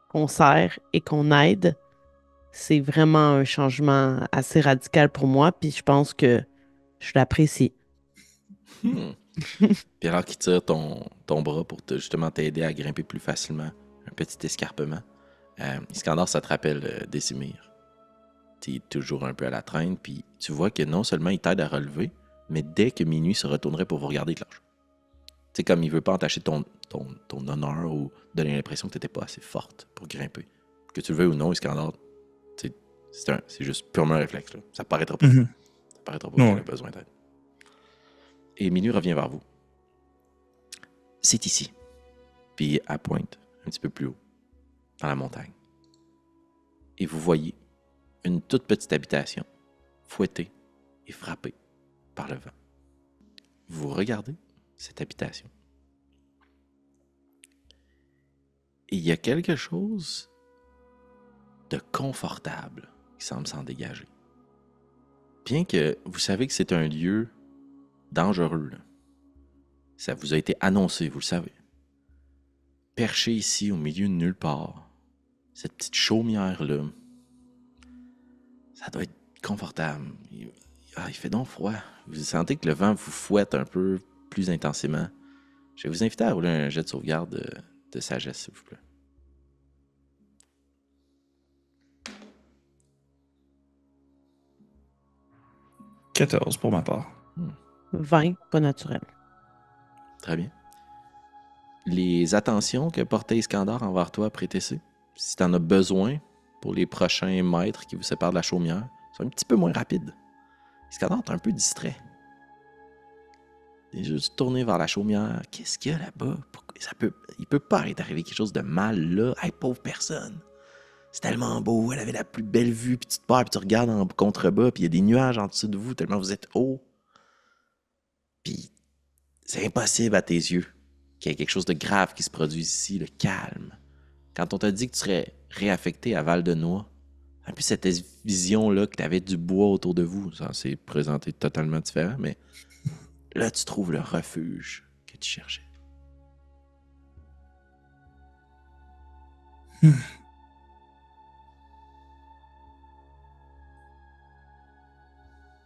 qu'on sert et qu'on aide, c'est vraiment un changement assez radical pour moi. Puis je pense que je l'apprécie.
Puis alors qu'il tire ton bras pour justement t'aider à grimper plus facilement, un petit escarpement, Iskandar, ça te rappelle Décimir. Tu es toujours un peu à la traîne, puis tu vois que non seulement il t'aide à relever, mais dès que minuit se retournerait pour vous regarder, il cloche. Tu sais, comme il veut pas entacher ton honneur ou donner l'impression que tu n'étais pas assez forte pour grimper. Que tu le veuilles ou non, Iskandar, c'est juste purement un réflexe. Là. Ça paraîtra pas. Ça paraîtra pas qu'il a besoin d'aide. Et minuit revient vers vous. C'est ici. Puis à pointe, un petit peu plus haut, dans la montagne. Et vous voyez une toute petite habitation, fouettée et frappée par le vent. Vous regardez cette habitation. Et il y a quelque chose de confortable qui semble s'en dégager. Bien que vous savez que c'est un lieu dangereux, là. Ça vous a été annoncé, vous le savez. Perché ici au milieu de nulle part, cette petite chaumière-là, ça doit être confortable. Il fait donc froid. Vous sentez que le vent vous fouette un peu plus intensément. Je vais vous inviter à rouler un jet de sauvegarde de sagesse, s'il vous plaît.
14 pour ma part.
20, pas naturel.
Très bien. Les attentions que portait Iskandar envers toi, Prétessé, si tu en as besoin pour les prochains mètres qui vous séparent de la chaumière, sont un petit peu moins rapides. Iskandar est un peu distrait. Il est juste tourné vers la chaumière. Qu'est-ce qu'il y a là-bas? Il peut pas être arrivé quelque chose de mal là. Hey, pauvre personne. C'est tellement beau. Elle avait la plus belle vue. Puis tu te pars, puis tu regardes en contrebas, puis il y a des nuages en dessous de vous, tellement vous êtes haut. Puis c'est impossible à tes yeux qu'il y ait quelque chose de grave qui se produise ici, le calme. Quand on t'a dit que tu serais réaffecté à Val-de-Noix, un peu cette vision-là que tu avais du bois autour de vous, ça s'est présenté totalement différent, mais là, tu trouves le refuge que tu cherchais.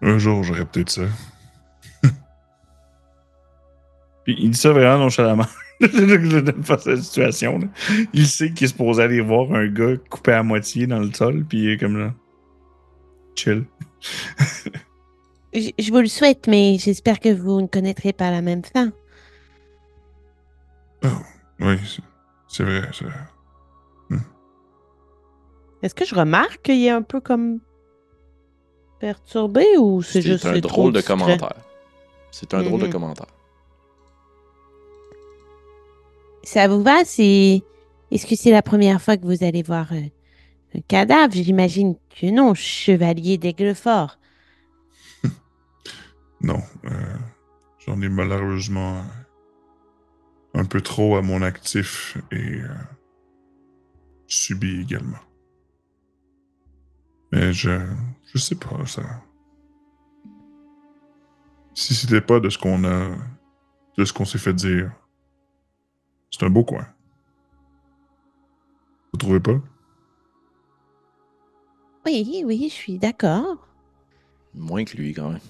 Un jour, j'aurais peut-être ça.
Puis il dit ça vraiment nonchalamment face à la situation. Là. Il sait qu'il est supposé aller voir un gars coupé à moitié dans le sol, puis il est comme là. Chill.
Je vous le souhaite, mais j'espère que vous ne connaîtrez pas la même fin.
Oh, oui, c'est vrai, c'est vrai.
Est-ce que je remarque qu'il est un peu comme perturbé ou c'est juste
un drôle de commentaire. C'est un drôle de commentaire.
Ça vous va? Est-ce que c'est la première fois que vous allez voir un cadavre? J'imagine que non, chevalier d'Aiglefort.
Non, j'en ai malheureusement un peu trop à mon actif et subi également. Mais je sais pas, ça. Si c'était pas de ce qu'on s'est fait dire, c'est un beau coin. Vous trouvez pas?
Oui, je suis d'accord.
Moins que lui, quand même.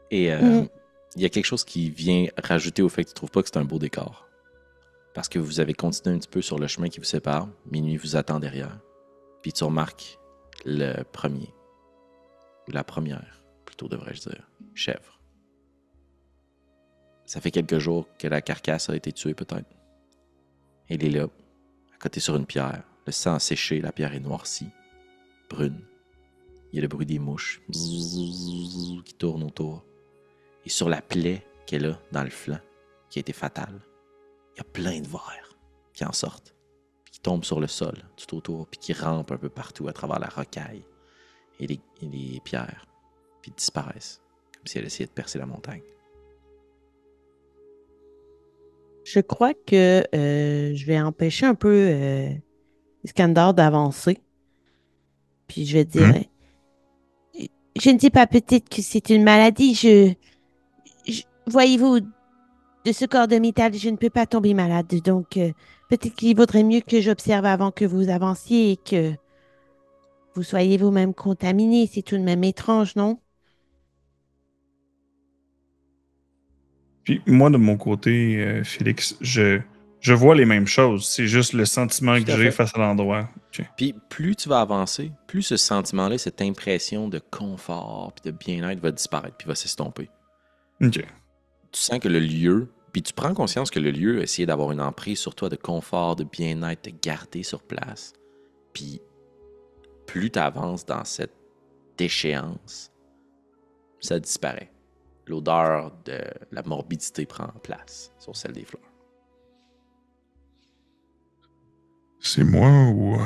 Et il y a quelque chose qui vient rajouter au fait que tu trouves pas que c'est un beau décor. Parce que vous avez continué un petit peu sur le chemin qui vous sépare. Minuit vous attend derrière. Puis tu remarques le premier. Ou la première, plutôt devrais-je dire. Chèvre. Ça fait quelques jours que la carcasse a été tuée peut-être. Elle est là, à côté sur une pierre. Le sang a séché, la pierre est noircie, brune. Il y a le bruit des mouches qui tournent autour. Et sur la plaie qu'elle a dans le flanc, qui a été fatale, il y a plein de vers qui en sortent, puis qui tombent sur le sol tout autour, puis qui rampent un peu partout à travers la rocaille et les pierres, puis disparaissent, comme si elle essayait de percer la montagne.
Je crois que je vais empêcher un peu Iskandar d'avancer. Puis je vais dire,
Je ne sais pas, peut-être que c'est une maladie. Voyez-vous, de ce corps de métal, je ne peux pas tomber malade. Donc, peut-être qu'il vaudrait mieux que j'observe avant que vous avanciez et que vous soyez vous-même contaminé. C'est tout de même étrange, non?
Puis moi, de mon côté, Félix, je vois les mêmes choses. C'est juste le sentiment
Tout
que
à
j'ai
fait.
face à l'endroit. Ok.
Puis plus tu vas avancer, plus ce sentiment-là, cette impression de confort puis de bien-être va disparaître puis va s'estomper.
Ok.
Tu sens que le lieu, puis tu prends conscience que le lieu a essayé d'avoir une emprise sur toi de confort, de bien-être, de garder sur place. Puis plus tu avances dans cette déchéance, ça disparaît. L'odeur de la morbidité prend place sur celle des fleurs.
C'est moi ou...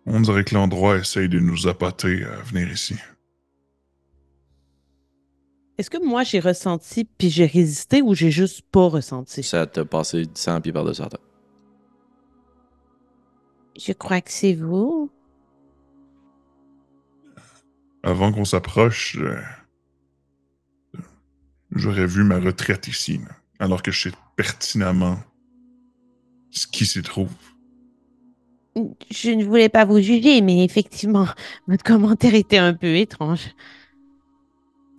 On dirait que l'endroit essaye de nous appâter à venir ici.
est-ce que moi j'ai ressenti puis j'ai résisté ou j'ai juste pas ressenti?
Ça t'a passé 100 pieds par-dessus la tête.
Je crois que c'est vous.
Avant qu'on s'approche, j'aurais vu ma retraite ici, là, alors que je sais pertinemment ce qui s'y trouve.
Je ne voulais pas vous juger, mais effectivement, votre commentaire était un peu étrange.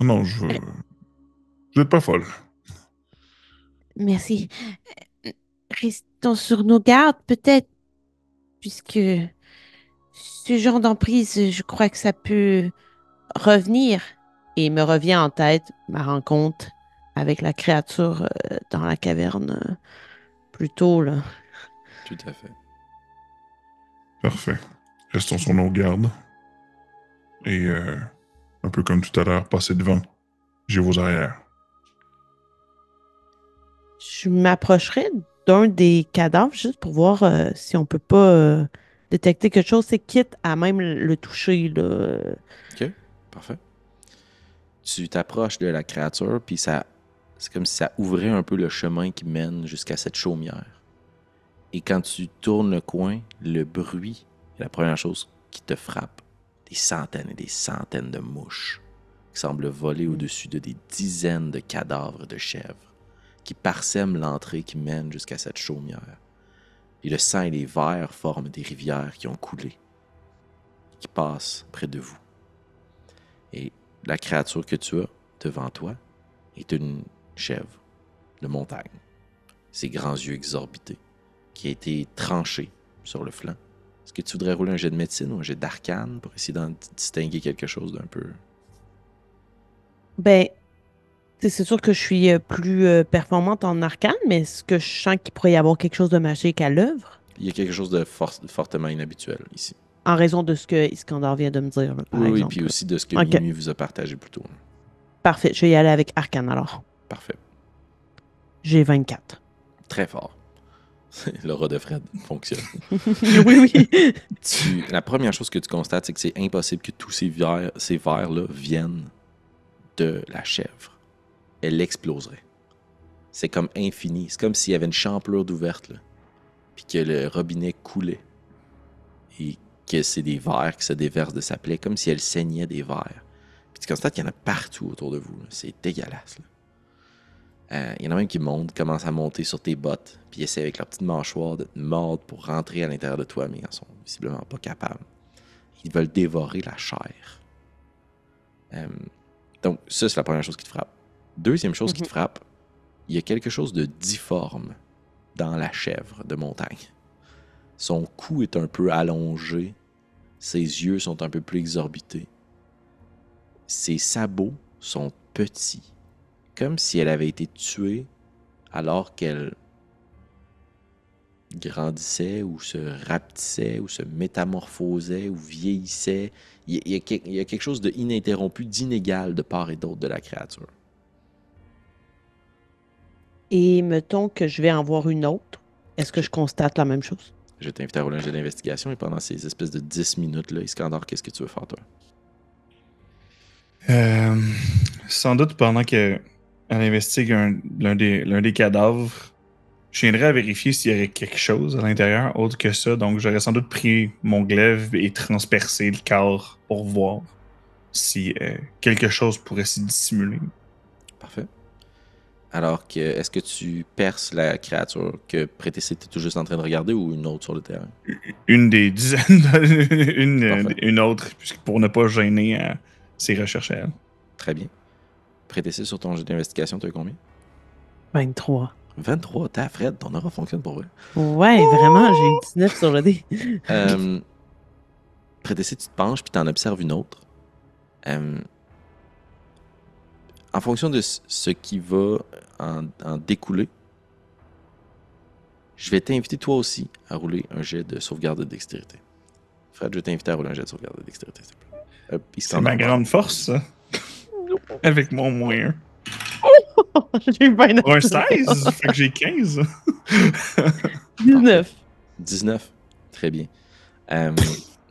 Non, vous êtes pas folle.
Merci. Restons sur nos gardes, peut-être, puisque ce genre d'emprise, je crois que ça peut revenir. Et me revient en tête ma rencontre avec la créature dans la caverne plus tôt, là.
Tout à fait.
Parfait. Restons sur nos gardes. Et, un peu comme tout à l'heure, passez devant. J'ai vos arrières.
Je m'approcherais d'un des cadavres juste pour voir si on peut pas détecter quelque chose. C'est quitte à même le toucher, là.
OK, parfait. Tu t'approches de la créature, puis c'est comme si ça ouvrait un peu le chemin qui mène jusqu'à cette chaumière. Et quand tu tournes le coin, le bruit est la première chose qui te frappe. Des centaines et des centaines de mouches qui semblent voler au-dessus de des dizaines de cadavres de chèvres qui parsèment l'entrée qui mène jusqu'à cette chaumière. Et le sang et les vers forment des rivières qui ont coulé, qui passent près de vous. Et la créature que tu as devant toi est une chèvre de montagne. Ses grands yeux exorbités, qui a été tranché sur le flanc. Est-ce que tu voudrais rouler un jet de médecine ou un jet d'arcane pour essayer d'en distinguer quelque chose d'un peu...
Ben, c'est sûr que je suis plus performante en arcane, mais est-ce que je sens qu'il pourrait y avoir quelque chose de magique à l'œuvre?
Il y a quelque chose de fortement inhabituel ici.
En raison de ce que Iskandar vient de me dire, là, par
Oui,
exemple.
puis aussi de ce que
Ok.
Minuit vous a partagé plus tôt.
Parfait, je vais y aller avec arcane alors.
Parfait.
J'ai 24.
Très fort. L'aura de Fred fonctionne.
oui, oui.
La première chose que tu constates, c'est que c'est impossible que tous ces vers-là viennent de la chèvre. Elle exploserait. C'est comme infini. C'est comme s'il y avait une champlure d'ouverte, là, puis que le robinet coulait. Et que c'est des vers qui se déversent de sa plaie, comme si elle saignait des vers. Puis tu constates qu'il y en a partout autour de vous. Là. C'est dégueulasse. Il y en a même qui montent, commencent à monter sur tes bottes, puis essaient avec leur petite mâchoire de te mordre pour rentrer à l'intérieur de toi, mais ils en sont visiblement pas capables. Ils veulent dévorer la chair. Donc, ça, c'est la première chose qui te frappe. Deuxième chose qui te frappe, il y a quelque chose de difforme dans la chèvre de montagne. Son cou est un peu allongé, ses yeux sont un peu plus exorbités. Ses sabots sont petits, comme si elle avait été tuée alors qu'elle grandissait ou se rapetissait ou se métamorphosait ou vieillissait. Il y a quelque chose d'ininterrompu, d'inégal de part et d'autre de la créature.
Et mettons que je vais en voir une autre. Est-ce que je constate la même chose?
Je t'invite à rouler un jet d'investigation et pendant ces espèces de 10 minutes-là, Iskandar, qu'est-ce que tu veux faire, toi?
Sans doute pendant qu'elle investigue l'un des cadavres, je viendrais à vérifier s'il y aurait quelque chose à l'intérieur autre que ça. Donc, j'aurais sans doute pris mon glaive et transpercé le corps pour voir si quelque chose pourrait s'y dissimuler.
Parfait. Alors, est-ce que tu perces la créature que Prétessé était tout juste en train de regarder ou une autre sur le terrain?
Une des dizaines, une autre, pour ne pas gêner ses recherches à elle.
Très bien. Prétessé, sur ton jeu d'investigation, tu as combien?
23.
23, t'as Fred, ton aura fonctionne pour vrai.
Ouais, vraiment, j'ai eu 19 sur le dé.
Prétessé, tu te penches puis t'en observes une autre. En fonction de ce qui va en découler, je vais t'inviter toi aussi à rouler un jet de sauvegarde de dextérité. Fred, je vais t'inviter à rouler un jet de sauvegarde de dextérité, s'il te plaît.
C'est ma grande force, ça. Avec mon moins 1.
J'ai eu 29.
Pour un 16, fait que j'ai 15.
19.
19. Très bien. De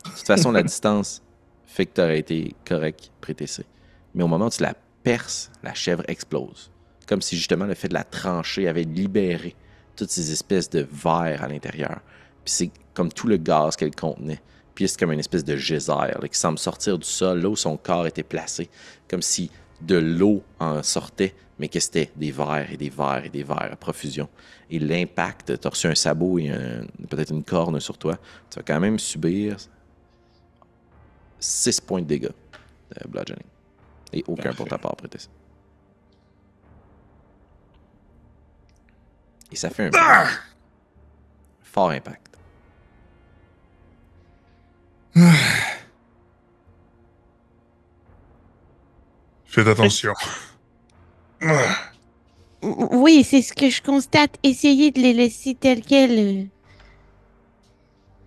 toute façon, la distance fait que tu aurais été correct, Prétessé. Mais au moment où tu la perces, la chèvre explose. Comme si justement le fait de la trancher avait libéré toutes ces espèces de vers à l'intérieur. Puis c'est comme tout le gaz qu'elle contenait. Puis c'est comme une espèce de geyser là, qui semble sortir du sol, là où son corps était placé. Comme si de l'eau en sortait, mais que c'était des vers et des vers et des vers à profusion. Et l'impact, tu as reçu un sabot et peut-être une corne sur toi, tu vas quand même subir 6 points de dégâts de bludgeoning. Et aucun
Parfait.
pour ta part, Prétessé. Et ça fait un fort impact.
Faites attention.
Oui, c'est ce que je constate. Essayez de les laisser tels quels.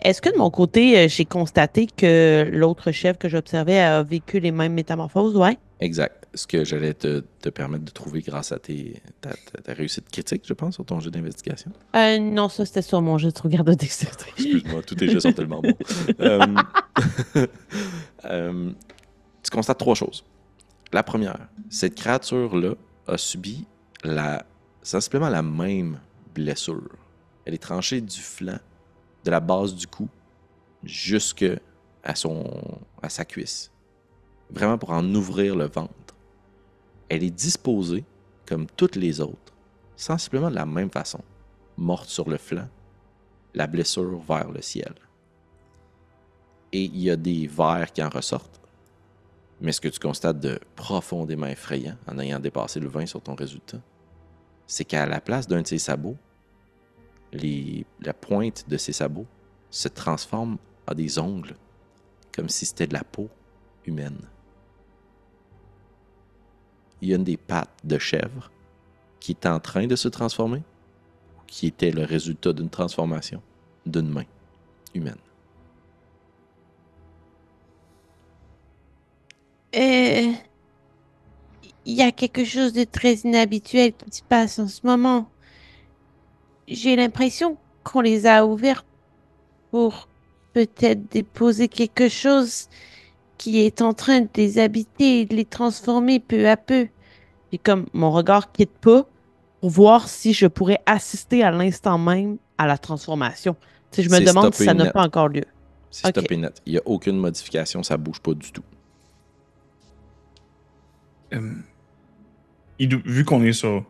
Est-ce que de mon côté, j'ai constaté que l'autre chef que j'observais a vécu les mêmes métamorphoses? Ouais.
Exact. Ce que j'allais te permettre de trouver grâce à ta réussite critique, je pense, sur ton jeu d'investigation.
Non, ça c'était sur mon jeu de sauvegarde de dextérité.
Excuse-moi, tous tes jeux sont tellement bons. Tu constates 3 choses. La première, cette créature-là a subi sensiblement la même blessure. Elle est tranchée du flanc, de la base du cou, jusque à sa cuisse. Vraiment pour en ouvrir le ventre. Elle est disposée, comme toutes les autres, sensiblement de la même façon. Morte sur le flanc, la blessure vers le ciel. Et il y a des vers qui en ressortent. Mais ce que tu constates de profondément effrayant, en ayant dépassé le 20 sur ton résultat, c'est qu'à la place d'un de ses sabots, la pointe de ses sabots se transforme en des ongles, comme si c'était de la peau humaine. Il y a une des pattes de chèvre qui est en train de se transformer, qui était le résultat d'une transformation d'une main humaine.
Il y a quelque chose de très inhabituel qui se passe en ce moment. J'ai l'impression qu'on les a ouverts pour peut-être déposer quelque chose qui est en train de les habiter et de les transformer peu à peu.
Puis comme mon regard quitte pas pour voir si je pourrais assister à l'instant même à la transformation. Tu sais, je me
C'est
demande si
stoppé
ça n'a
net.
pas encore lieu.
C'est
Ok.
stoppé net. Il n'y a aucune modification, ça bouge pas du tout.
Vu qu'on est sur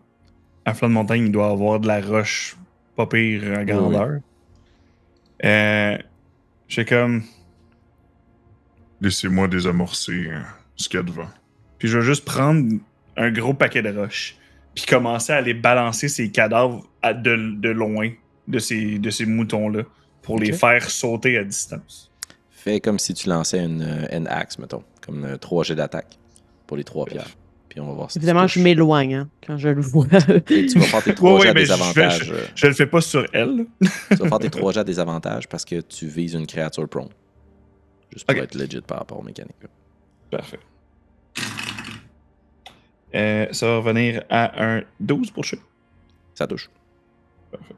un flanc de montagne, il doit avoir de la roche pas pire à grandeur. J'ai comme...
Laissez-moi désamorcer ce qu'il y a devant.
Puis je vais juste prendre un gros paquet de roches. puis commencer à aller balancer ces cadavres de loin de ces moutons-là pour les faire sauter à distance.
Fais comme si tu lançais une axe, mettons, comme 3 jets d'attaque pour les 3 pierres. Puis on va voir si
évidemment, je m'éloigne quand je le vois.
Et tu vas faire tes 3 jets à désavantage.
Je le fais pas sur elle.
Tu vas faire tes 3 jets à désavantage parce que tu vises une créature prone. Juste pour être legit par rapport aux mécaniques.
Parfait. Ça va revenir à un 12 pour toucher.
Ça touche.
Parfait.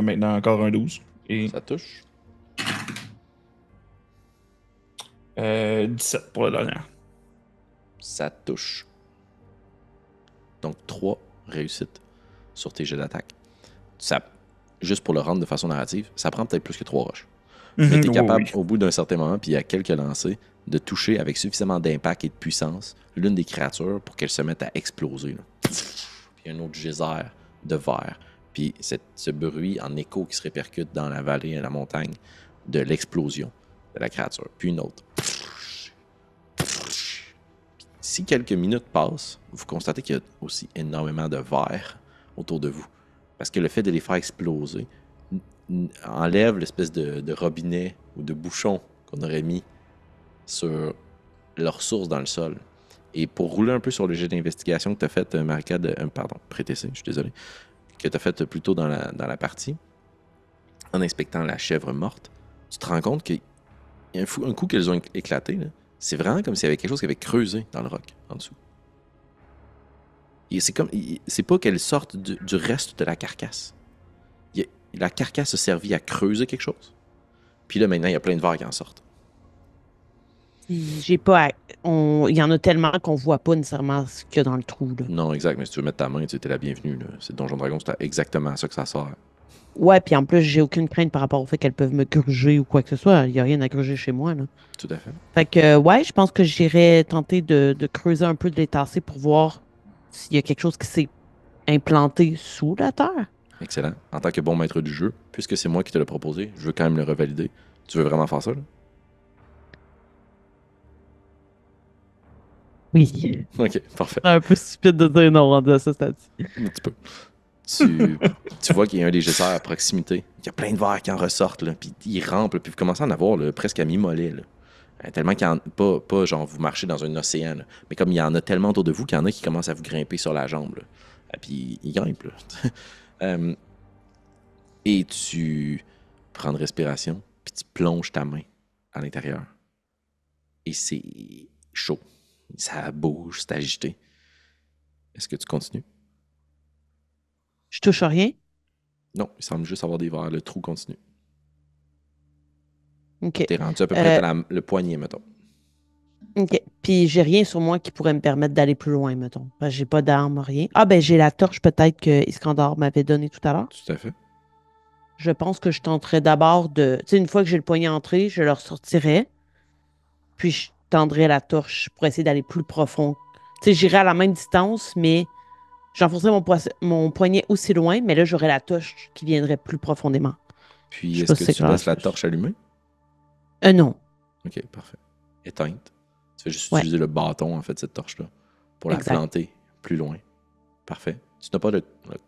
Maintenant, encore un 12. Et
ça touche.
17 pour la dernière.
Ça touche. Donc, 3 réussites sur tes jets d'attaque. Juste pour le rendre de façon narrative, ça prend peut-être plus que 3 roches. Mais tu es capable, au bout d'un certain moment, puis il y a quelques lancers, de toucher avec suffisamment d'impact et de puissance l'une des créatures pour qu'elle se mette à exploser. Là. Puis un autre geyser de verre. Puis ce bruit en écho qui se répercute dans la vallée et la montagne de l'explosion de la créature. Puis une autre. Si quelques minutes passent, vous constatez qu'il y a aussi énormément de verre autour de vous. Parce que le fait de les faire exploser enlève l'espèce de robinet ou de bouchon qu'on aurait mis sur leur source dans le sol. Et pour rouler un peu sur le jet d'investigation que tu as fait, Marika, Prétessé, je suis désolé, que tu as fait plus tôt dans la partie, en inspectant la chèvre morte, tu te rends compte qu'il y a un coup qu'elles ont éclaté, là, c'est vraiment comme s'il y avait quelque chose qui avait creusé dans le roc, en dessous. Et c'est pas qu'elles sortent du reste de la carcasse. La carcasse a servi à creuser quelque chose. Puis là, maintenant, il y a plein de verres qui en sortent.
J'ai pas. Il y en a tellement qu'on voit pas nécessairement ce qu'il y a dans le trou. Là.
Non, exact. Mais si tu veux mettre ta main, tu es la bienvenue. Là. C'est Donjon Dragon, c'est exactement à ça que ça sort.
Ouais, puis en plus, j'ai aucune crainte par rapport au fait qu'elles peuvent me gruger ou quoi que ce soit. Il n'y a rien à gruger chez moi. Là.
Tout à fait.
Fait que, ouais, je pense que j'irais tenter de creuser un peu, de les tasser pour voir s'il y a quelque chose qui s'est implanté sous la terre.
Excellent. En tant que bon maître du jeu, puisque c'est moi qui te l'ai proposé, je veux quand même le revalider. Tu veux vraiment faire ça, là?
Oui.
Ok, parfait.
C'est un peu stupide de dire non rendu à ce stade-ci.
Un petit peu. Tu vois qu'il y a un des geysers à proximité. Il y a plein de verres qui en ressortent, là, puis ils rampent, là, puis vous commencez à en avoir là, presque à mi-mollet. Tellement qu'il y en a pas genre vous marchez dans un océan, là, mais comme il y en a tellement autour de vous qu'il y en a qui commencent à vous grimper sur la jambe. Là. Et puis ils grimpent. Là. Et tu prends une respiration, puis tu plonges ta main à l'intérieur. Et c'est chaud. Ça bouge, c'est agité. Est-ce que tu continues?
Je touche à rien?
Non, il semble juste avoir des verres. Le trou continue.
OK.
T'es rendu à peu près à le poignet, mettons.
OK. Puis j'ai rien sur moi qui pourrait me permettre d'aller plus loin, mettons. J'ai pas d'arme, rien. Ah, ben j'ai la torche peut-être que Iskandar m'avait donnée tout à l'heure.
Tout à fait.
Je pense que je tenterais d'abord de... Tu sais, une fois que j'ai le poignet entré, je le ressortirais. Puis je tendrais la torche pour essayer d'aller plus profond. Tu sais, j'irais à la même distance, mais j'enfoncerais mon poignet aussi loin, mais là, j'aurais la torche qui viendrait plus profondément.
Puis, est-ce que tu laisses la torche allumée?
Non.
OK, parfait. Éteinte. Tu fais juste utiliser le bâton, en fait, cette torche-là, pour la planter plus loin. Parfait. Tu n'as pas de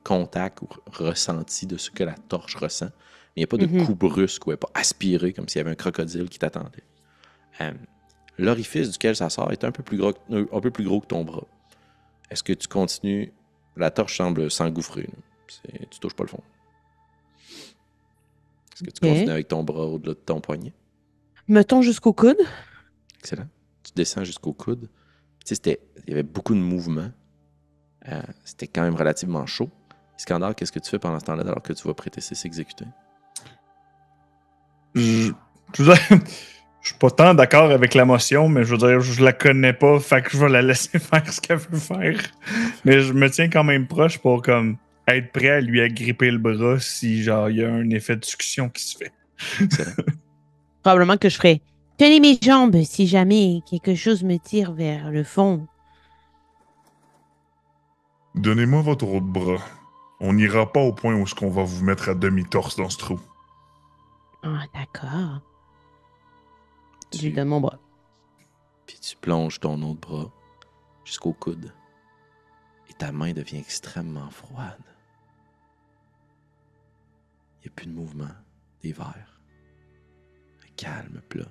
contact ou ressenti de ce que la torche ressent. Il n'y a pas de coup brusque ou elle n'est pas aspirée comme s'il y avait un crocodile qui t'attendait. L'orifice duquel ça sort est un peu plus gros que ton bras. Est-ce que tu continues? La torche semble s'engouffrer. Tu touches pas le fond. Est-ce que tu continues avec ton bras au-delà de ton poignet?
Mettons jusqu'au coude.
Excellent. Tu descends jusqu'au coude. Tu sais, il y avait beaucoup de mouvements. C'était quand même relativement chaud. Iskandar, qu'est-ce que tu fais pendant ce temps-là alors que tu vois Prétessé s'exécuter?
Je suis pas tant d'accord avec la motion, mais je veux dire, je la connais pas, fait que je vais la laisser faire ce qu'elle veut faire. Mais je me tiens quand même proche pour comme être prêt à lui agripper le bras si genre il y a un effet de succion qui se fait.
Probablement que je ferais
« Tenez mes jambes si jamais quelque chose me tire vers le fond. »
Donnez-moi votre autre bras. On n'ira pas au point où on va vous mettre à demi-torse dans ce trou.
Ah, d'accord.
Je lui donne mon bras.
Puis tu plonges ton autre bras jusqu'au coude. Et ta main devient extrêmement froide. Il n'y a plus de mouvement, des verres. Un calme plat.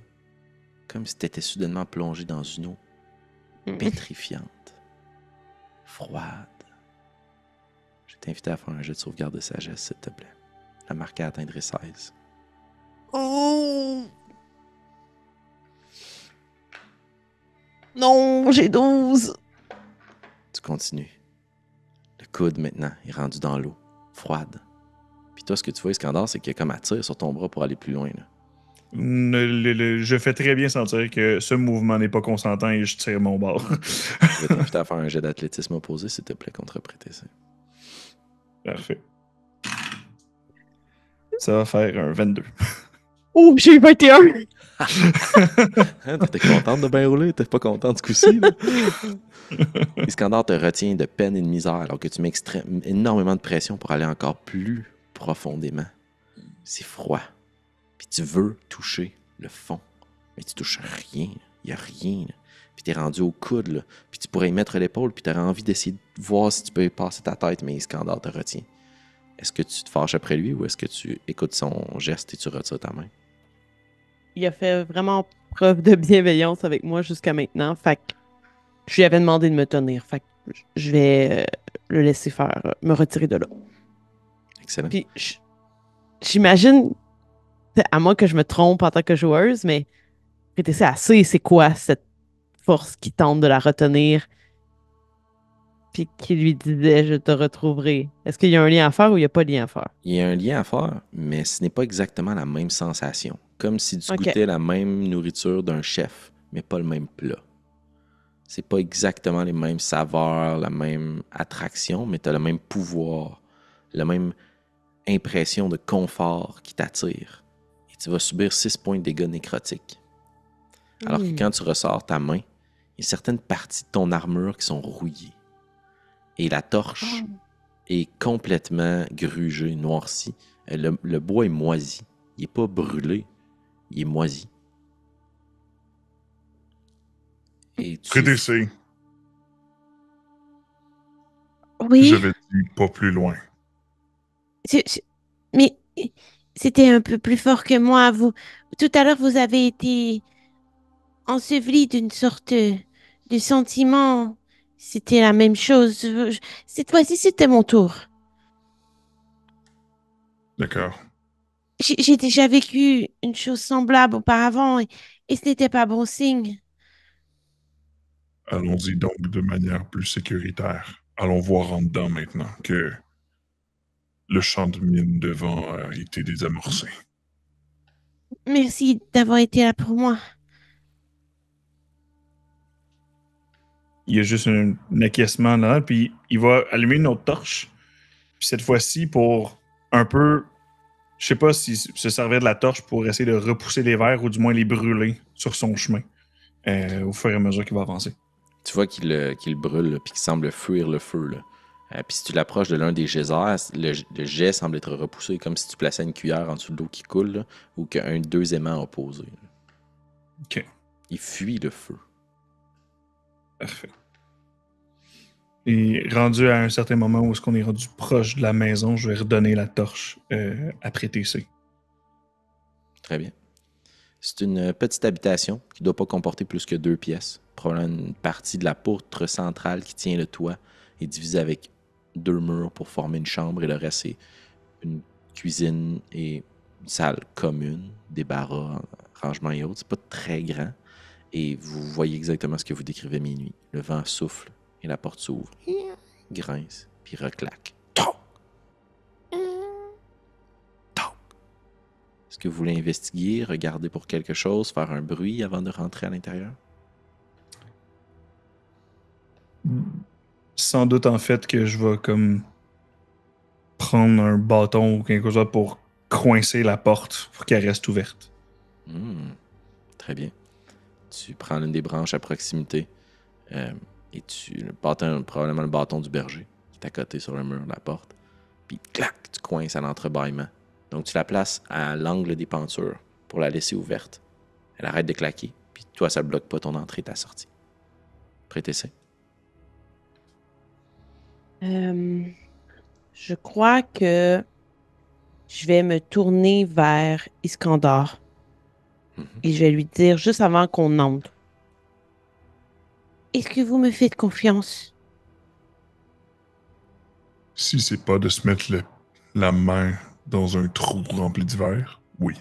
Comme si tu étais soudainement plongé dans une eau pétrifiante, froide. Je t'invite à faire un jet de sauvegarde de sagesse, s'il te plaît. La marquée atteindrait 16.
Oh! Non, j'ai 12.
Tu continues. Le coude, maintenant, est rendu dans l'eau, froide. Puis toi, ce que tu vois, Iskandar, c'est qu'il y a comme à tire sur ton bras pour aller plus loin. Là.
Je fais très bien sentir que ce mouvement n'est pas consentant et je tire mon bord.
Je vais t'inviter à faire un jet d'athlétisme opposé, s'il te plaît, contre PTC.
Parfait. Ça va faire un 22.
Oh, j'ai eu 21.
Hein, t'étais contente de bien rouler? T'es pas contente du coup-ci? Là? Iskandar te retient de peine et de misère alors que tu mets énormément de pression pour aller encore plus profondément. C'est froid. Puis tu veux toucher le fond. Mais tu touches rien. Il n'y a rien. Là. Puis t'es rendu au coude. Là. Puis tu pourrais y mettre l'épaule. Puis t'aurais envie d'essayer de voir si tu peux y passer ta tête. Mais Iskandar te retient. Est-ce que tu te fâches après lui ou est-ce que tu écoutes son geste et tu retires ta main?
Il a fait vraiment preuve de bienveillance avec moi jusqu'à maintenant. Fait que je lui avais demandé de me tenir. Fait que je vais le laisser faire, me retirer de là.
Excellent.
Puis j'imagine, à moins que je me trompe en tant que joueuse, mais PTC assez, c'est quoi cette force qui tente de la retenir puis qui lui disait « je te retrouverai ». Est-ce qu'il y a un lien à faire ou il n'y a pas de lien à faire?
Il y a un lien à faire, mais ce n'est pas exactement la même sensation. Comme si tu
Ok.
goûtais la même nourriture d'un chef, mais pas le même plat. C'est pas exactement les mêmes saveurs, la même attraction, mais tu as le même pouvoir, la même impression de confort qui t'attire. Et tu vas subir 6 points de dégâts nécrotiques. Alors que quand tu ressors ta main, il y a certaines parties de ton armure qui sont rouillées. Et la torche est complètement grugée, noircie. Le bois est moisi. Il n'est pas brûlé, il est moisi. Et
PTC,
Oui,
j'avais dit pas plus loin.
mais c'était un peu plus fort que moi. Tout à l'heure, vous avez été enseveli d'une sorte de sentiment. C'était la même chose. Cette fois-ci, c'était mon tour.
D'accord.
J'ai déjà vécu une chose semblable auparavant et ce n'était pas bon signe.
Allons-y donc de manière plus sécuritaire. Allons voir en dedans maintenant que le champ de mine devant a été désamorcé.
Merci d'avoir été là pour moi.
Il y a juste un acquiescement là, puis il va allumer une autre torche. Puis cette fois-ci, pour un peu. Je sais pas si se servir de la torche pour essayer de repousser les vers ou du moins les brûler sur son chemin au fur et à mesure qu'il va avancer.
Tu vois qu'il brûle, là, puis qu'il semble fuir le feu. Là. Puis si tu l'approches de l'un des geysers, le jet semble être repoussé comme si tu plaçais une cuillère en dessous de l'eau qui coule, là, ou qu'un deux aimants opposés. Là.
Ok,
Il fuit le feu.
parfait. Et rendu à un certain moment où est-ce qu'on est rendu proche de la maison, je vais redonner la torche à PTC.
Très bien. C'est une petite habitation qui ne doit pas comporter plus que 2 pièces. Probablement une partie de la poutre centrale qui tient le toit est divisée avec 2 murs pour former une chambre et le reste c'est une cuisine et une salle commune, des barras, rangements et autres. C'est pas très grand et vous voyez exactement ce que vous décrivez minuit. Le vent souffle et la porte s'ouvre, grince puis reclaque. Toc! Toc! Est-ce que vous voulez investiguer, regarder pour quelque chose, faire un bruit avant de rentrer à l'intérieur?
Sans doute en fait que je vais comme prendre un bâton ou quelque chose pour coincer la porte pour qu'elle reste ouverte.
Très bien. Tu prends l'une des branches à proximité et probablement le bâton du berger qui est à côté sur le mur de la porte. Puis clac, tu coinces à l'entrebâillement. Donc tu la places à l'angle des pentures pour la laisser ouverte. Elle arrête de claquer, puis Puis toi, ça bloque pas ton entrée et ta sortie. Prêtez-c'est.
Je crois que je vais me tourner vers Iskandar. Et je vais lui dire juste avant qu'on entre.
Est-ce que vous me faites confiance?
Si c'est pas de se mettre la main dans un trou rempli d'hiver, oui.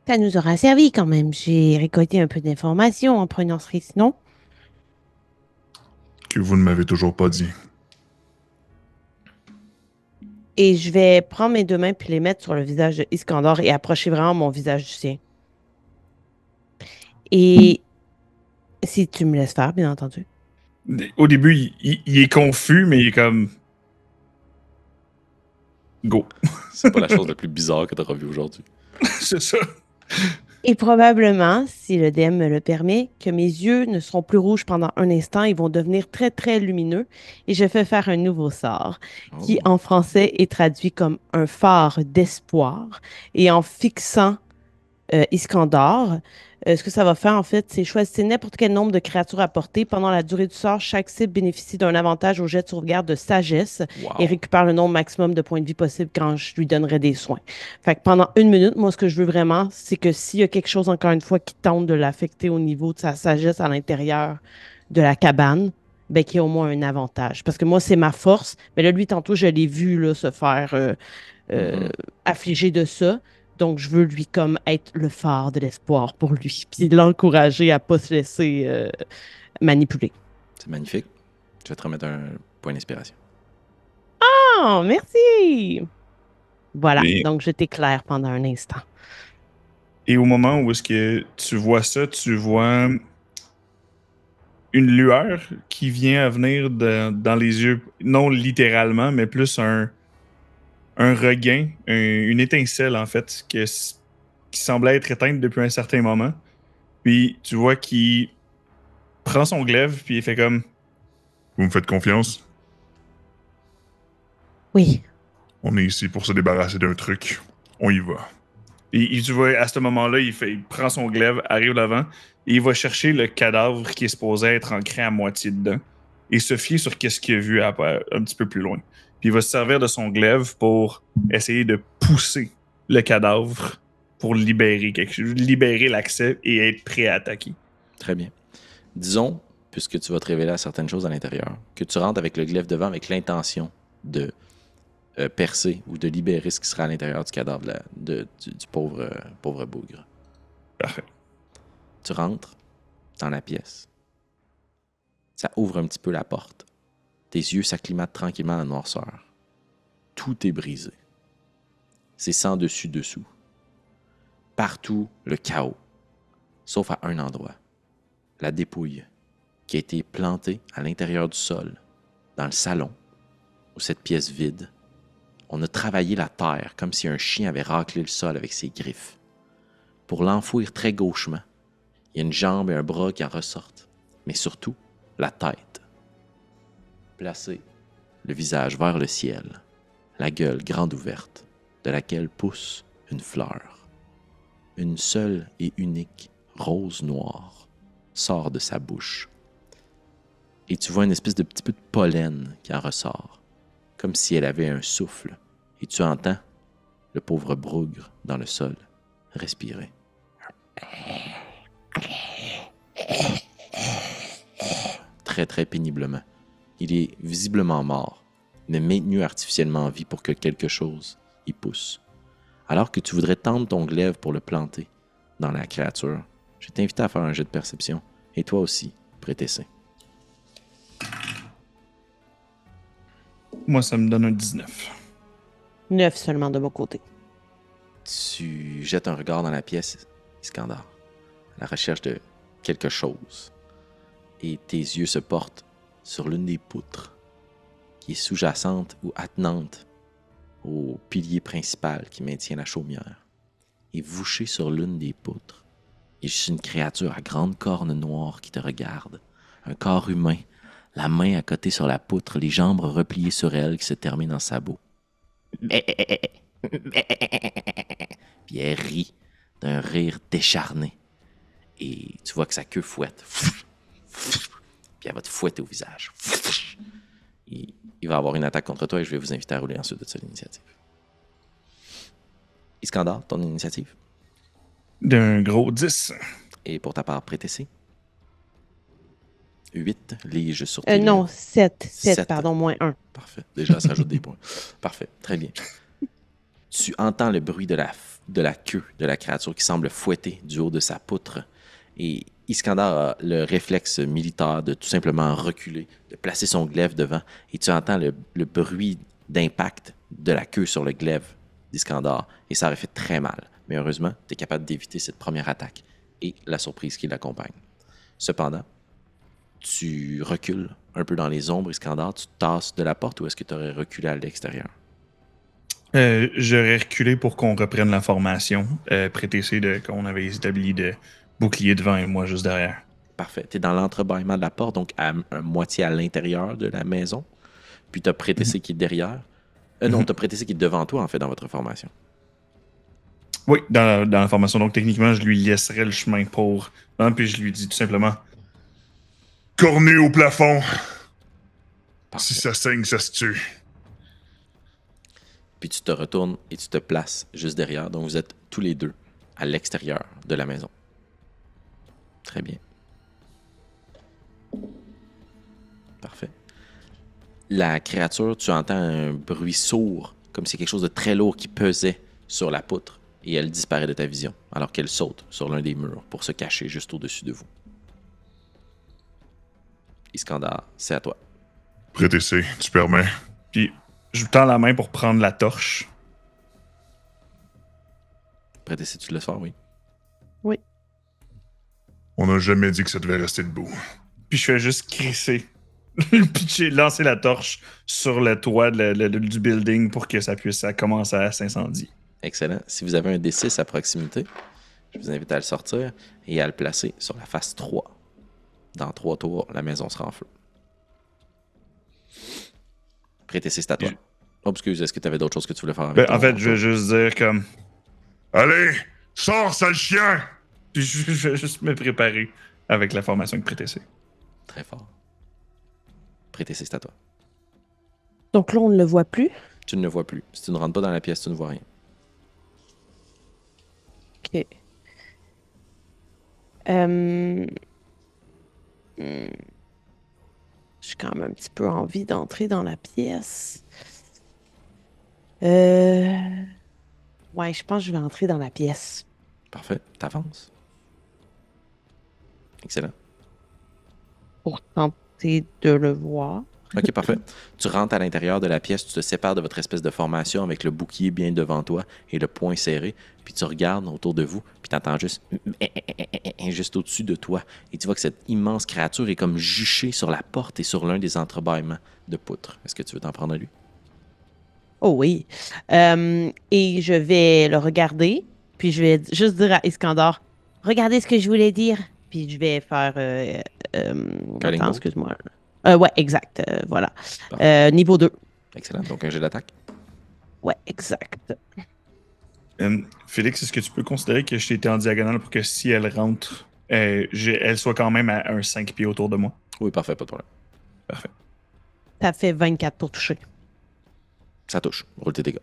Ça nous aura servi quand même. J'ai récolté un peu d'informations en prenant ce risque, non?
Que vous ne m'avez toujours pas dit.
Et je vais prendre mes deux mains puis les mettre sur le visage de Iskandar et approcher vraiment mon visage du sien. Et si tu me laisses faire, bien entendu.
Au début, il est confus, mais il est comme... Go.
C'est pas la chose la plus bizarre que tu auras vue aujourd'hui.
C'est ça.
Et probablement, si le DM me le permet, que mes yeux ne seront plus rouges pendant un instant, ils vont devenir très, très lumineux. Et je fais faire un nouveau sort, qui en français est traduit comme un phare d'espoir. Et en fixant Iskandar, ce que ça va faire, en fait, c'est choisir n'importe quel nombre de créatures à portée. Pendant la durée du sort, chaque cible bénéficie d'un avantage au jet de sauvegarde de sagesse et récupère le nombre maximum de points de vie possible quand je lui donnerai des soins. Fait que pendant 1 minute, moi, ce que je veux vraiment, c'est que s'il y a quelque chose, encore une fois, qui tente de l'affecter au niveau de sa sagesse à l'intérieur de la cabane, ben, qu'il y ait au moins un avantage. Parce que moi, c'est ma force. Mais là, lui, tantôt, je l'ai vu là, se faire affliger de ça. Donc, je veux lui comme être le phare de l'espoir pour lui, puis l'encourager à pas se laisser manipuler.
C'est magnifique. Je vais te remettre un point d'inspiration.
Oh, merci! Voilà,
Et-
donc je t'éclaire pendant un instant.
Et au moment où est-ce que tu vois ça, tu vois une lueur qui vient à venir dans les yeux, non littéralement, mais plus un regain, une étincelle en fait, qui semblait être éteinte depuis un certain moment. Puis tu vois qu'il prend son glaive, puis il fait comme...
Vous me faites confiance?
Oui.
On est ici pour se débarrasser d'un truc. On y va.
Et tu vois, à ce moment-là, il prend son glaive, arrive devant, et il va chercher le cadavre qui est supposé être ancré à moitié dedans, et se fier sur qu'est-ce qu'il a vu un petit peu plus loin. Puis il va se servir de son glaive pour essayer de pousser le cadavre pour libérer l'accès et être prêt à attaquer.
Très bien. Disons, puisque tu vas te révéler à certaines choses à l'intérieur, que tu rentres avec le glaive devant avec l'intention de percer ou de libérer ce qui sera à l'intérieur du cadavre du pauvre bougre.
Parfait.
Tu rentres dans la pièce. Ça ouvre un petit peu la porte. Tes yeux s'acclimatent tranquillement à la noirceur. Tout est brisé. C'est sans dessus-dessous. Partout, le chaos. Sauf à un endroit. La dépouille qui a été plantée à l'intérieur du sol, dans le salon, où cette pièce vide. On a travaillé la terre comme si un chien avait raclé le sol avec ses griffes. Pour l'enfouir très gauchement, il y a une jambe et un bras qui en ressortent, mais surtout la tête. Placé, le visage vers le ciel, la gueule grande ouverte, de laquelle pousse une fleur. Une seule et unique rose noire sort de sa bouche. Et tu vois une espèce de petit peu de pollen qui en ressort, comme si elle avait un souffle. Et tu entends le pauvre bougre dans le sol respirer. Très, très péniblement. Il est visiblement mort, mais maintenu artificiellement en vie pour que quelque chose y pousse. Alors que tu voudrais tendre ton glaive pour le planter dans la créature, je t'invite à faire un jet de perception. Et toi aussi, prêtez-c'est.
Moi, ça me donne un 19.
9 seulement de mon côté.
Tu jettes un regard dans la pièce, Iskandar, à la recherche de quelque chose. Et tes yeux se portent sur l'une des poutres qui est sous-jacente ou attenante au pilier principal qui maintient la chaumière. Et vouché sur l'une des poutres, il y a juste une créature à grandes cornes noires qui te regarde. Un corps humain, la main à côté sur la poutre, les jambes repliées sur elle qui se terminent en sabot. Puis elle rit d'un rire décharné. et tu vois que sa queue fouette. Puis elle va te fouetter au visage. Il va avoir une attaque contre toi et je vais vous inviter à rouler ensuite de ça l'initiative. Iskandar, ton initiative?
D'un gros 10.
Et pour ta part, Prétessé? 8, lige sur
tes... non, 7.
7,
pardon, moins 1.
Parfait. Déjà, ça rajoute des points. Parfait, très bien. Tu entends le bruit de la queue de la créature qui semble fouetter du haut de sa poutre. Et Iskandar a le réflexe militaire de tout simplement reculer, de placer son glaive devant. Et tu entends le bruit d'impact de la queue sur le glaive d'Iskandar. Et ça aurait fait très mal. Mais heureusement, tu es capable d'éviter cette première attaque et la surprise qui l'accompagne. Cependant, tu recules un peu dans les ombres, Iskandar. Tu te tasses de la porte ou est-ce que tu aurais reculé à l'extérieur?
J'aurais reculé pour qu'on reprenne la formation. Prétessé qu'on avait établi de bouclier devant et moi juste derrière.
Parfait. Tu es dans l'entrebâillement de la porte, donc à moitié à l'intérieur de la maison. Puis tu as Prétessé qui est derrière. Non, tu as Prétessé qui est devant toi, en fait, dans votre formation.
Oui, dans la formation. Donc, techniquement, je lui laisserais le chemin pour... puis je lui dis tout simplement...
Cornu au plafond.
Parfait.
Si ça saigne, ça se tue.
Puis tu te retournes et tu te places juste derrière. Donc, vous êtes tous les deux à l'extérieur de la maison. Très bien. Parfait. La créature, tu entends un bruit sourd, comme si quelque chose de très lourd qui pesait sur la poutre, et elle disparaît de ta vision, alors qu'elle saute sur l'un des murs pour se cacher juste au-dessus de vous. Iskandar, c'est à toi.
Prétessé, tu permets.
Puis, je tends la main pour prendre la torche.
Prétessé, tu le laisses faire, oui?
Oui.
On n'a jamais dit que ça devait rester debout.
Puis je fais juste crisser. Pitcher, lancer la torche sur le toit du building pour que ça puisse commencer à s'incendier.
Excellent. Si vous avez un D6 à proximité, je vous invite à le sortir et à le placer sur la face 3. Dans 3 tours, la maison sera en feu. Prétessé, c'est à toi. Oh, excuse, est-ce que tu avais d'autres choses que tu voulais faire avec
en fait, je vais juste dire comme...
Allez, sors, sale chien!
Puis je vais juste me préparer avec la formation de Prétessé.
Très fort. Prétessé, c'est à toi.
Donc là, on ne le voit plus?
Tu ne le vois plus. Si tu ne rentres pas dans la pièce, tu ne vois rien.
OK. J'ai quand même un petit peu envie d'entrer dans la pièce. Ouais, je pense que je vais entrer dans la pièce.
Parfait. T'avances. Excellent.
Pour tenter de le voir.
OK, parfait. Tu rentres à l'intérieur de la pièce, tu te sépares de votre espèce de formation avec le bouclier bien devant toi et le poing serré, puis tu regardes autour de vous, puis tu entends juste juste au-dessus de toi. Et tu vois que cette immense créature est comme juchée sur la porte et sur l'un des entrebâillements de poutre. Est-ce que tu veux t'en prendre à lui?
Oh oui. Et je vais le regarder, puis je vais juste dire à Iskandar, regardez ce que je voulais dire. Puis je vais faire... attends, excuse-moi. Ouais, exact. Voilà. Niveau 2.
Excellent. Donc, un jet d'attaque.
Ouais, exact.
Félix, est-ce que tu peux considérer que je t'ai été en diagonale pour que si elle rentre, elle soit quand même à un 5 pieds autour de moi?
Oui, parfait, pas de problème.
Parfait.
Ça fait 24 pour toucher.
Ça touche. Roule tes dégâts.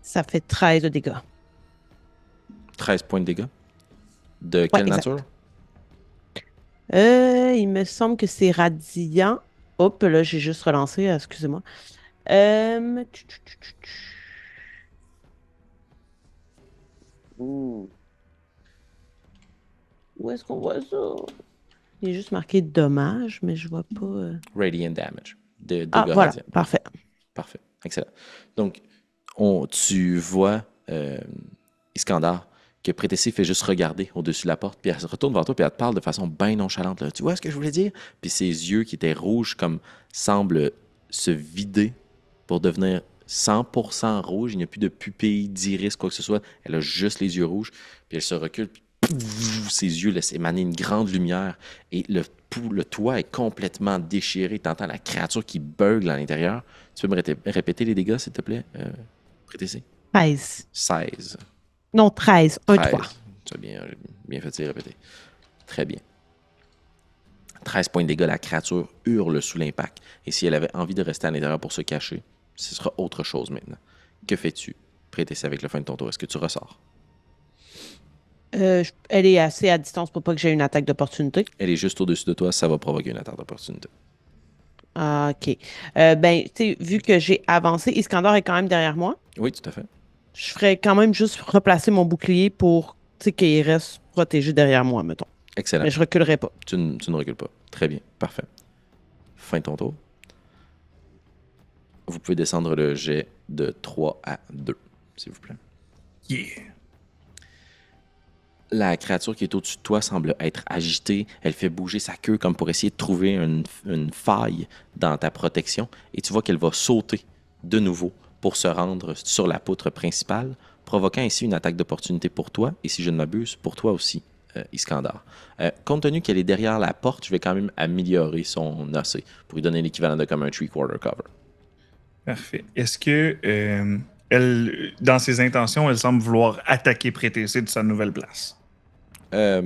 Ça fait 13 de dégâts.
13 points de dégâts. De quelle nature?
Il me semble que c'est radiant. Hop, là, j'ai juste relancé, excusez-moi. Où est-ce qu'on voit ça? Il est juste marqué dommage, mais je vois pas...
Radiant damage. De
ah, voilà,
radiant.
parfait.
Parfait, excellent. Donc, tu vois Iskandar que Prétessé fait juste regarder au-dessus de la porte, puis elle se retourne vers toi, puis elle te parle de façon bien nonchalante. Là. Tu vois ce que je voulais dire? Puis ses yeux qui étaient rouges comme semblent se vider pour devenir 100% rouge. Il n'y a plus de pupille, d'iris, quoi que ce soit. Elle a juste les yeux rouges, puis elle se recule, puis ses yeux laissent émaner une grande lumière, et le toit est complètement déchiré. Tu entends la créature qui bugle à l'intérieur. Tu peux me répéter les dégâts, s'il te plaît? Prétessé.
13.
16.
Non, 13. 1, 3.
Tu as bien fait de répéter. Très bien. 13 points de dégâts, la créature hurle sous l'impact. Et si elle avait envie de rester à l'intérieur pour se cacher, ce sera autre chose maintenant. Que fais-tu? Prétessé avec le fin de ton tour. Est-ce que tu ressors?
Elle est assez à distance pour pas que j'aie une attaque d'opportunité.
Elle est juste au-dessus de toi, ça va provoquer une attaque d'opportunité.
Ah, OK. Ben, tu sais, vu que j'ai avancé, Iskandar est quand même derrière moi.
Oui, tout à fait.
Je ferais quand même juste replacer mon bouclier pour qu'il reste protégé derrière moi, mettons.
Excellent.
Mais je reculerai pas.
Tu ne recules pas. Très bien. Parfait. Fin de ton tour. Vous pouvez descendre le jet de 3 à 2, s'il vous plaît.
Yeah.
La créature qui est au-dessus de toi semble être agitée. Elle fait bouger sa queue comme pour essayer de trouver une faille dans ta protection. Et tu vois qu'elle va sauter de nouveau pour se rendre sur la poutre principale, provoquant ainsi une attaque d'opportunité pour toi. Et si je ne m'abuse, pour toi aussi, Iskandar. Compte tenu qu'elle est derrière la porte, je vais quand même améliorer son AC pour lui donner l'équivalent de comme un 3/4 cover.
Parfait. Est-ce que elle, dans ses intentions, elle semble vouloir attaquer Prétessé de sa nouvelle place?
Pas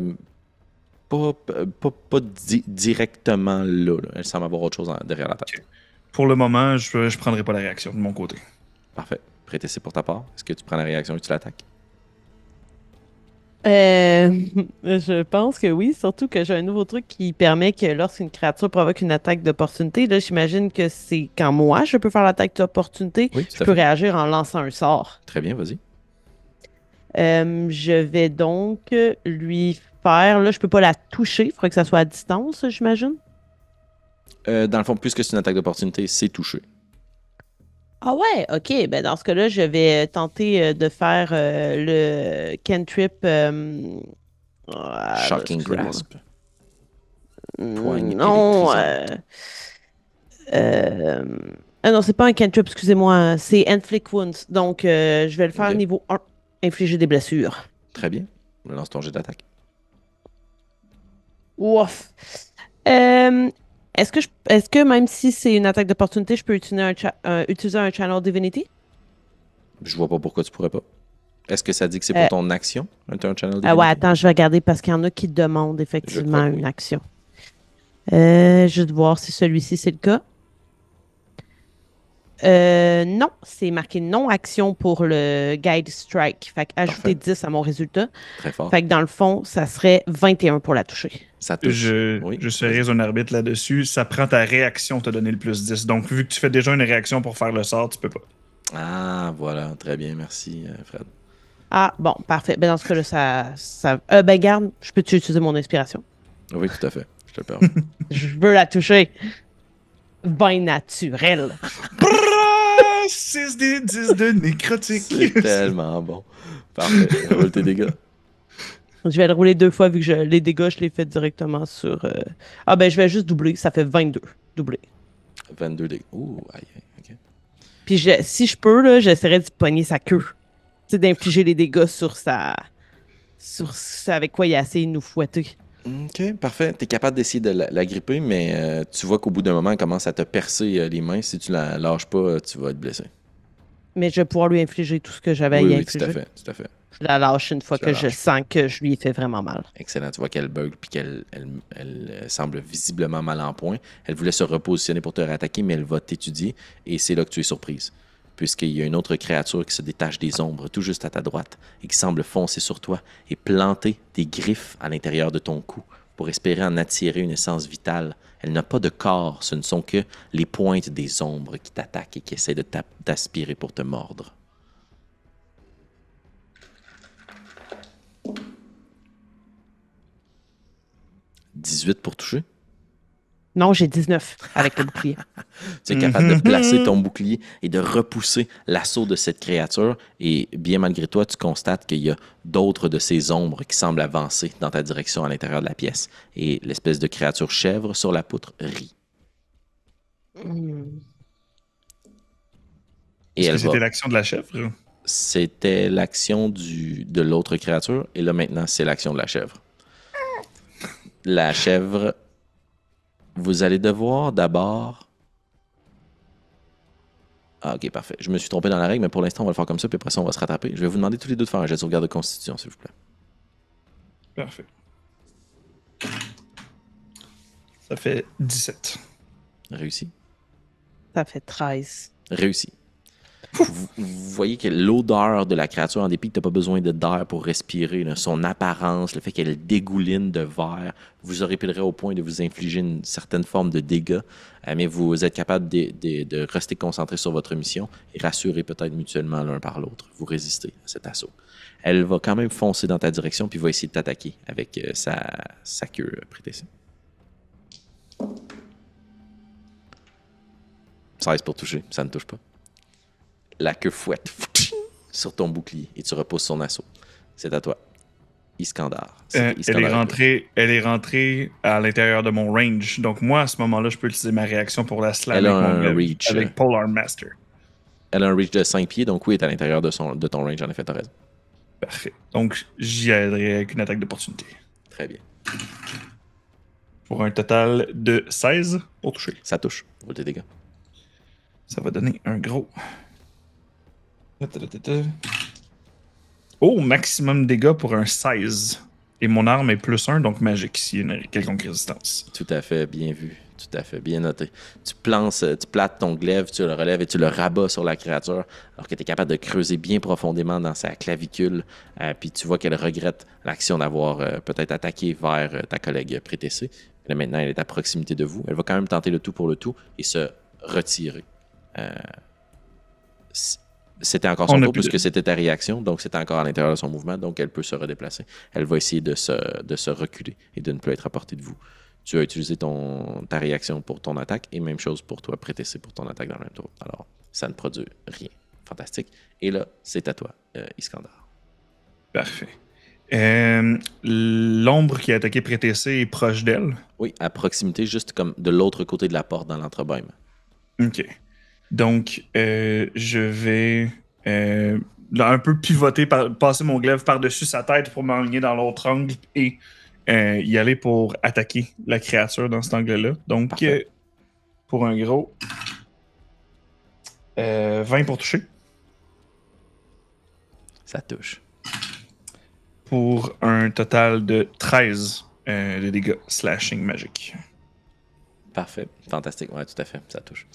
directement là. Elle semble avoir autre chose derrière la tête.
Okay. Pour le moment, je ne prendrai pas la réaction de mon côté.
Parfait. Prétessé pour ta part. Est-ce que tu prends la réaction et tu l'attaques?
Je pense que oui, surtout que j'ai un nouveau truc qui permet que lorsqu'une créature provoque une attaque d'opportunité, là, j'imagine que c'est quand moi je peux faire l'attaque d'opportunité,
oui,
je peux réagir en lançant un sort.
Très bien, vas-y.
Je vais donc lui faire, là, je peux pas la toucher, il faudrait que ça soit à distance, j'imagine.
Dans le fond, puisque c'est une attaque d'opportunité, c'est touché.
Ah ouais, ok. Ben dans ce cas-là, je vais tenter de faire le cantrip.
Shocking Grasp.
Poigne non. Non, c'est pas un cantrip, excusez-moi. C'est Inflict Wounds. Donc, je vais le faire niveau 1. Infliger des blessures.
Très bien. Lance ton jet d'attaque.
Ouf. Est-ce que même si c'est une attaque d'opportunité, je peux utiliser un Channel Divinity?
Je vois pas pourquoi tu pourrais pas. Est-ce que ça dit que c'est pour ton action, un Channel Divinity?
Ouais, attends, je vais regarder parce qu'il y en a qui demandent effectivement une action. Je vais voir si celui-ci c'est le cas. Non, c'est marqué non-action pour le Guide Strike. Fait ajouter 10 à mon résultat.
Très fort.
Fait que dans le fond, ça serait 21 pour la toucher.
Ça touche.
Je serais un arbitre là-dessus. Ça prend ta réaction te donner le plus 10. Donc, vu que tu fais déjà une réaction pour faire le sort, tu peux pas.
Ah, voilà. Très bien. Merci, Fred.
Ah, bon, parfait. Ben, dans ce cas-là, ben, garde, je peux-tu utiliser mon inspiration?
Oui, tout à fait. Je te le permets.
Je veux la toucher. 20 naturel.
6 des 10 de nécrotique.
C'est tellement bon. Parfait. Roule tes dégâts.
Je vais le rouler 2 fois vu que les dégâts, je les fais directement sur... Ah ben, je vais juste doubler. Ça fait 22. Doubler.
22 dégâts. Ouh, aïe, ok.
Puis si je peux, là, j'essaierai de pogner sa queue. Tu sais, d'infliger les dégâts sur avec quoi il a essayé de nous fouetter.
OK, parfait. Tu es capable d'essayer de la gripper, mais tu vois qu'au bout d'un moment, elle commence à te percer les mains. Si tu la lâches pas, tu vas être blessé.
Mais je vais pouvoir lui infliger tout ce que j'avais à y infliger.
Tout à fait.
Je la lâche une fois que je sens que je lui ai fait vraiment mal.
Excellent. Tu vois qu'elle bug puis qu'elle semble visiblement mal en point. Elle voulait se repositionner pour te réattaquer, mais elle va t'étudier et c'est là que tu es surprise. Puisqu'il y a une autre créature qui se détache des ombres tout juste à ta droite et qui semble foncer sur toi et planter des griffes à l'intérieur de ton cou pour espérer en attirer une essence vitale. Elle n'a pas de corps, ce ne sont que les pointes des ombres qui t'attaquent et qui essaient de t'aspirer pour te mordre. « 18 pour toucher.
Non, j'ai 19 avec le bouclier.
Tu es capable de placer ton bouclier et de repousser l'assaut de cette créature. Et bien malgré toi, tu constates qu'il y a d'autres de ces ombres qui semblent avancer dans ta direction à l'intérieur de la pièce. Et l'espèce de créature chèvre sur la poutre rit.
Et est-ce que c'était l'action de la chèvre?
C'était l'action de l'autre créature. Et là, maintenant, c'est l'action de la chèvre. La chèvre... Vous allez devoir d'abord Ah, ok, parfait. Je me suis trompé dans la règle, mais pour l'instant, on va le faire comme ça, puis après ça, on va se rattraper. Je vais vous demander tous les deux de faire un jet de sauvegarde de constitution, s'il vous plaît.
Parfait. Ça fait 17.
Réussi.
Ça fait 13.
Réussi. Vous voyez que l'odeur de la créature, en dépit que tu n'as pas besoin d'air pour respirer, là, son apparence, le fait qu'elle dégouline de verre, vous horripilerait au point de vous infliger une certaine forme de dégâts, mais vous êtes capable de rester concentré sur votre mission et rassurer peut-être mutuellement l'un par l'autre. Vous résistez à cet assaut. Elle va quand même foncer dans ta direction puis va essayer de t'attaquer avec sa queue prêtée. 16 pour toucher, ça ne touche pas. La queue fouette sur ton bouclier et tu repousses son assaut. C'est à toi. Iskandar.
Elle est rentrée à l'intérieur de mon range. Donc moi, à ce moment-là, je peux utiliser ma réaction pour la slam avec Polar Master.
Elle a un reach de 5 pieds, donc oui, elle est à l'intérieur de ton range, en effet, t'as raison.
Parfait. Donc j'y aiderai avec une attaque d'opportunité.
Très bien.
Pour un total de 16 pour toucher.
Ça touche. Roule tes dégâts.
Ça va donner un gros... Oh, maximum dégâts pour un 16. Et mon arme est +1, donc magique s'il y a une quelconque résistance.
Tout à fait, bien vu. Tout à fait, bien noté. Tu plates ton glaive, tu le relèves et tu le rabats sur la créature, alors que tu es capable de creuser bien profondément dans sa clavicule, puis tu vois qu'elle regrette l'action d'avoir peut-être attaqué vers ta collègue Prétessé. Là, maintenant, elle est à proximité de vous. Elle va quand même tenter le tout pour le tout et se retirer. C'était encore son tour puisque c'était ta réaction, donc c'était encore à l'intérieur de son mouvement, donc elle peut se redéplacer. Elle va essayer de se reculer et de ne plus être à portée de vous. Tu as utilisé ta réaction pour ton attaque et même chose pour toi, Prétessé pour ton attaque dans le même tour. Alors, ça ne produit rien. Fantastique. Et là, c'est à toi, Iskandar.
Parfait. L'ombre qui a attaqué Prétessé est proche d'elle?
Oui, à proximité, juste comme de l'autre côté de la porte dans l'entrebâillement.
OK. Donc, je vais un peu pivoter, passer mon glaive par-dessus sa tête pour m'enligner dans l'autre angle et y aller pour attaquer la créature dans cet angle-là. Donc, pour un gros 20 pour toucher.
Ça touche.
Pour un total de 13 de dégâts slashing magique.
Parfait. Fantastique. Ouais, tout à fait. Ça touche.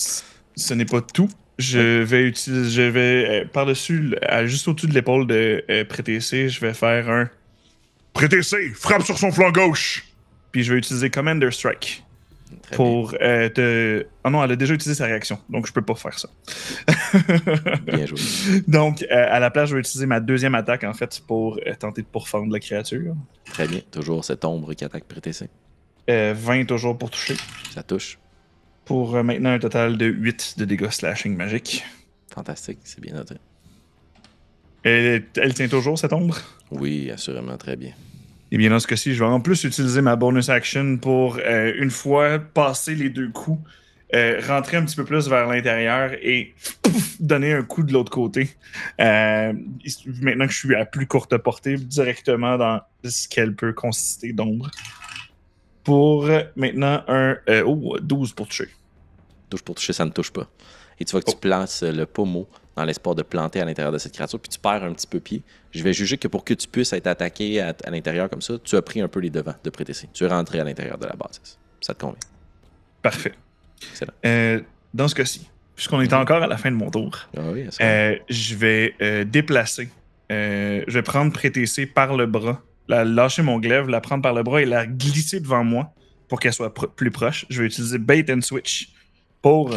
Ce n'est pas tout. Je vais par-dessus, juste au-dessus de l'épaule de Prétessé, je vais faire un
Prétessé, frappe sur son flanc gauche!
Puis je vais utiliser Commander Strike. Très pour te... Ah non, elle a déjà utilisé sa réaction, donc je peux pas faire ça.
Bien joué.
Donc, à la place, je vais utiliser ma deuxième attaque, en fait, pour tenter de pourfendre la créature.
Très bien. Toujours cette ombre qui attaque Prétessé.
20 toujours pour toucher.
Ça touche.
Pour maintenant un total de 8 de dégâts slashing magique.
Fantastique, c'est bien noté.
Elle tient toujours, cette ombre?
Oui, assurément, très bien.
Et bien, dans ce cas-ci, je vais en plus utiliser ma bonus action pour, une fois passer les deux coups, rentrer un petit peu plus vers l'intérieur et donner un coup de l'autre côté. Maintenant que je suis à plus courte portée, directement dans ce qu'elle peut consister d'ombre. Pour maintenant un 12 pour toucher.
12 pour toucher, ça ne touche pas. Et tu vois que tu places le pommeau dans l'espoir de planter à l'intérieur de cette créature, puis tu perds un petit peu pied. Je vais juger que pour que tu puisses être attaqué à l'intérieur comme ça, tu as pris un peu les devants de Prétessé. Tu es rentré à l'intérieur de la bâtisse. Ça te convient?
Parfait.
Excellent.
Dans ce cas-ci, puisqu'on est encore à la fin de mon tour, je vais déplacer. Je vais prendre Prétessé par le bras, lâcher mon glaive, la prendre par le bras et la glisser devant moi pour qu'elle soit plus proche. Je vais utiliser Bait and Switch pour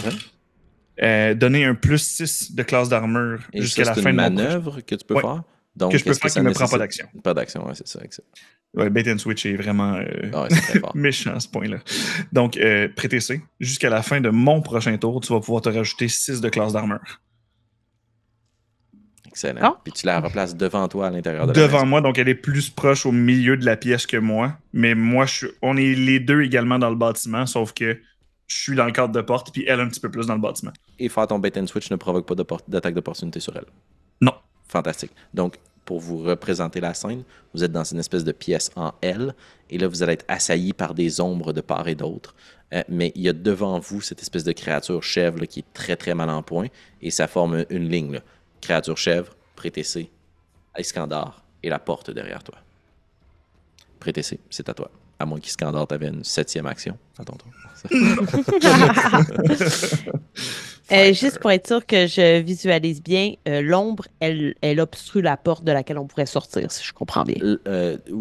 donner un +6 de classe d'armure jusqu'à la fin de mon
manœuvre que tu peux faire?
Donc, que je peux faire qui ne me prend pas d'action.
Pas d'action, ouais, c'est ça.
Ouais, Bait and Switch est vraiment méchant à ce point-là. Donc, Prétessé, jusqu'à la fin de mon prochain tour, tu vas pouvoir te rajouter 6 de classe d'armure.
Excellent. Puis tu la replaces devant toi à l'intérieur de la maison.
Devant moi, donc elle est plus proche au milieu de la pièce que moi. Mais moi, on est les deux également dans le bâtiment, sauf que je suis dans le cadre de porte, puis elle un petit peu plus dans le bâtiment.
Et faire ton Bait and Switch ne provoque pas d'attaque d'opportunité sur elle?
Non.
Fantastique. Donc, pour vous représenter la scène, vous êtes dans une espèce de pièce en L, et là, vous allez être assailli par des ombres de part et d'autre. Mais il y a devant vous cette espèce de créature chèvre là, qui est très très mal en point et ça forme une ligne. Là. Créature chèvre, Prétessé, Iskandar et la porte derrière toi. Prétessé, c'est à toi. À moins qu'Iskandar t'avait une 7e action. Attends.
Juste pour être sûr que je visualise bien, l'ombre, elle obstrue la porte de laquelle on pourrait sortir, si je comprends bien.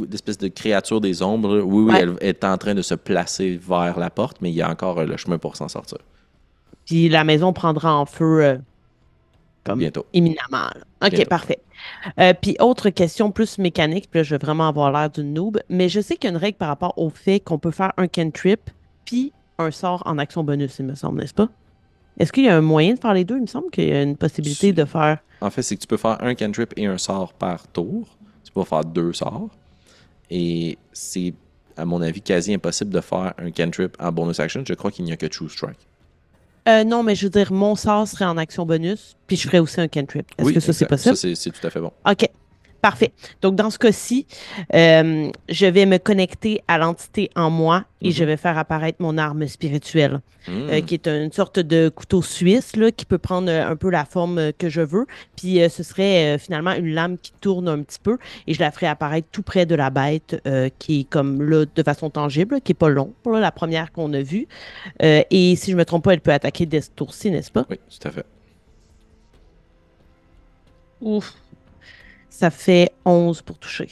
L'espèce de créature des ombres, oui,
Ouais.
elle est en train de se placer vers la porte, mais il y a encore le chemin pour s'en sortir.
Puis la maison prendra en feu comme
Bientôt.
imminemment. Là. OK,
Bientôt.
parfait. Puis autre question plus mécanique, puis là, je vais vraiment avoir l'air d'une noob, mais je sais qu'il y a une règle par rapport au fait qu'on peut faire un cantrip puis un sort en action bonus, il me semble, n'est-ce pas? Est-ce qu'il y a un moyen de faire les deux? Il me semble qu'il y a une possibilité de faire...
En fait, c'est que tu peux faire un cantrip et un sort par tour. Tu peux faire 2 sorts. Et c'est, à mon avis, quasi impossible de faire un cantrip en bonus action. Je crois qu'il n'y a que True Strike.
non, mais je veux dire, mon sort serait en action bonus, puis je ferais aussi un cantrip. Est-ce que ça, c'est
exact.
possible?
Ça, c'est tout à fait bon.
OK. Parfait. Donc, dans ce cas-ci, je vais me connecter à l'entité en moi et je vais faire apparaître mon arme spirituelle, qui est une sorte de couteau suisse là, qui peut prendre un peu la forme que je veux. Puis, ce serait finalement une lame qui tourne un petit peu et je la ferai apparaître tout près de la bête qui est comme là, de façon tangible, qui n'est pas long, là, la première qu'on a vue. Et si je ne me trompe pas, elle peut attaquer dès ce tour-ci, n'est-ce pas?
Oui, tout à fait.
Ouf. Ça fait 11 pour toucher.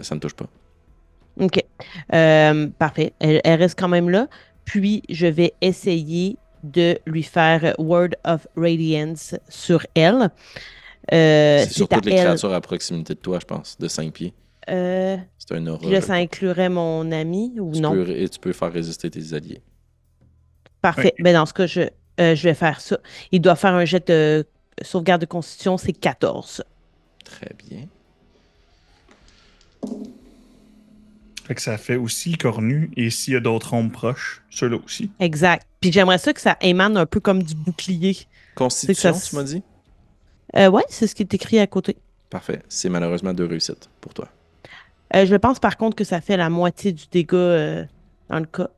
Ça ne touche pas.
OK. Parfait. Elle reste quand même là. Puis, je vais essayer de lui faire Word of Radiance sur elle.
c'est sur
à
toutes les
elle.
créatures à proximité de toi, je pense, de 5 pieds. C'est un aura.
Là, ça inclurait mon ami ou non?
Tu peux faire résister tes alliés.
Parfait.
Oui.
Ben, dans ce cas, je vais faire ça. Il doit faire un jet de sauvegarde de constitution, c'est 14.
Très bien.
Fait que ça fait aussi cornu, et s'il y a d'autres ombres proches, ceux-là aussi.
Exact. Puis j'aimerais ça que ça émane un peu comme du bouclier.
Constitution,
ça-
tu m'as dit?
Ouais, c'est ce qui est écrit à côté.
Parfait. C'est malheureusement 2 réussites pour toi.
Je pense par contre que ça fait la moitié du dégât dans le cas.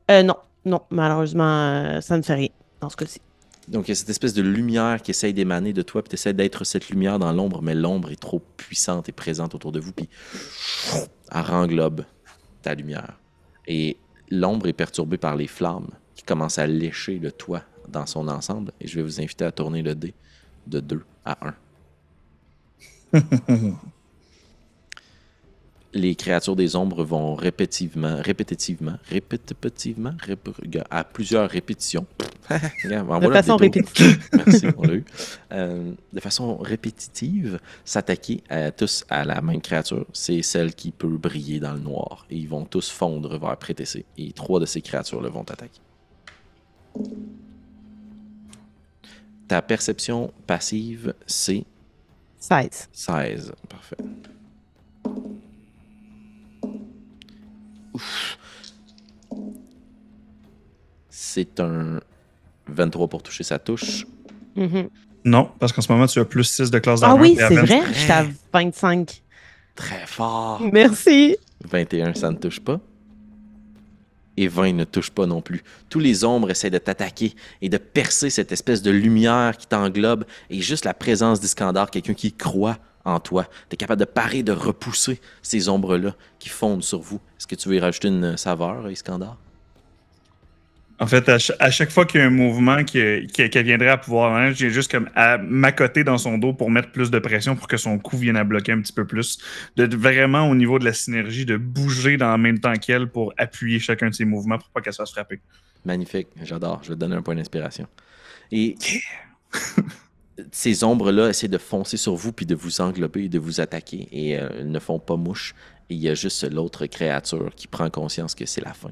Non, malheureusement, ça ne fait rien dans ce cas-ci.
Donc, il y a cette espèce de lumière qui essaye d'émaner de toi, puis tu essaies d'être cette lumière dans l'ombre, mais l'ombre est trop puissante et présente autour de vous, puis elle renglobe ta lumière. Et l'ombre est perturbée par les flammes qui commencent à lécher le toit dans son ensemble, et je vais vous inviter à tourner le dé de 2 à 1. Les créatures des ombres vont répétitivement, à plusieurs répétitions.
De façon répétitive.
Merci, on l'a eu. De façon répétitive, s'attaquer tous à la même créature. C'est celle qui peut briller dans le noir. Et ils vont tous fondre vers Prétessé. Et 3 de ces créatures-là vont t'attaquer. Ta perception passive, c'est
16.
16. Parfait. Ouf. C'est un 23 pour toucher sa touche.
Mhm.
Non, parce qu'en ce moment, tu as plus 6 de classe
Ah
d'armure.
oui,
et à
c'est
20,
vrai, j'étais à 25.
Très fort.
Merci.
21, ça ne touche pas. Et 20 ne touche pas non plus. Tous les ombres essaient de t'attaquer et de percer cette espèce de lumière qui t'englobe. Et juste la présence d'Iskandar, quelqu'un qui croit en toi, tu es capable de parer, de repousser ces ombres-là qui fondent sur vous. Est-ce que tu veux y rajouter une saveur, Iskandar?
En fait, à chaque fois qu'il y a un mouvement qu'elle viendrait à pouvoir, hein, j'ai juste comme à m'accoter dans son dos pour mettre plus de pression pour que son cou vienne à bloquer un petit peu plus. De vraiment, au niveau de la synergie, de bouger dans le même temps qu'elle pour appuyer chacun de ses mouvements pour pas qu'elle se fasse frapper.
Magnifique, j'adore. Je vais te donner un point d'inspiration. Et ces ombres-là essaient de foncer sur vous puis de vous englober et de vous attaquer. Et elles ne font pas mouche. Et il y a juste l'autre créature qui prend conscience que c'est la fin.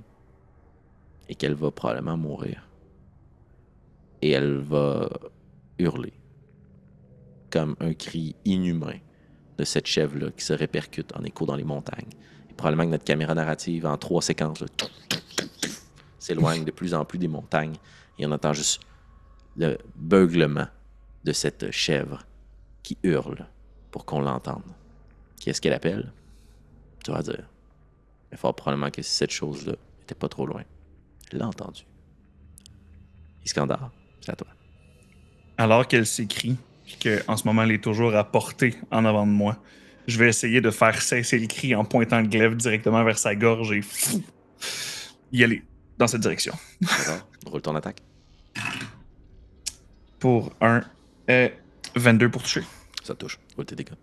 Et qu'elle va probablement mourir. Et elle va hurler. Comme un cri inhumain de cette chèvre-là qui se répercute en écho dans les montagnes. Et probablement que notre caméra narrative, en 3 séquences, là, s'éloigne de plus en plus des montagnes. Et on entend juste le beuglement de cette chèvre qui hurle pour qu'on l'entende. Qu'est-ce qu'elle appelle? Tu vas dire. Il faut probablement que cette chose-là n'était pas trop loin. l'a entendu. Iskandar, c'est à toi.
Alors qu'elle s'écrie, puis qu'en ce moment, elle est toujours à portée en avant de moi, je vais essayer de faire cesser le cri en pointant le glaive directement vers sa gorge et y aller dans cette direction.
D'accord. Roule ton attaque.
Pour un 22 pour toucher.
Ça touche. Roule tes dégâts.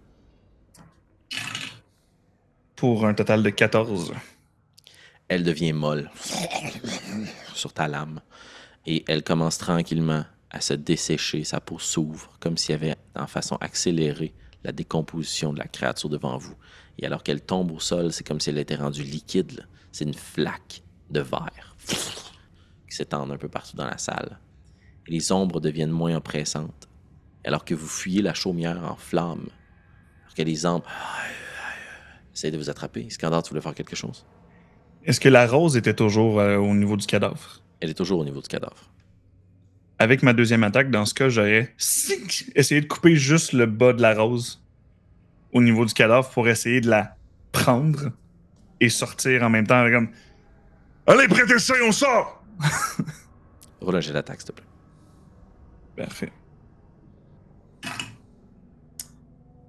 Pour un total de 14.
Elle devient molle sur ta lame et elle commence tranquillement à se dessécher. Sa peau s'ouvre comme s'il y avait, en façon accélérée, la décomposition de la créature devant vous. Et alors qu'elle tombe au sol, c'est comme si elle était rendue liquide. Là. C'est une flaque de verre qui s'étend un peu partout dans la salle. Et les ombres deviennent moins oppressantes. Alors que vous fuyez la chaumière en flammes, alors que les ombres essayent de vous attraper. Iskandar, tu voulais faire quelque chose?
Est-ce que la rose était toujours au niveau du cadavre?
Elle est toujours au niveau du cadavre.
Avec ma deuxième attaque, dans ce cas, j'aurais essayé de couper juste le bas de la rose au niveau du cadavre pour essayer de la prendre et sortir en même temps comme
Allez, prêtez ça et on sort!
Roule un jet d'attaque, s'il te plaît.
Parfait.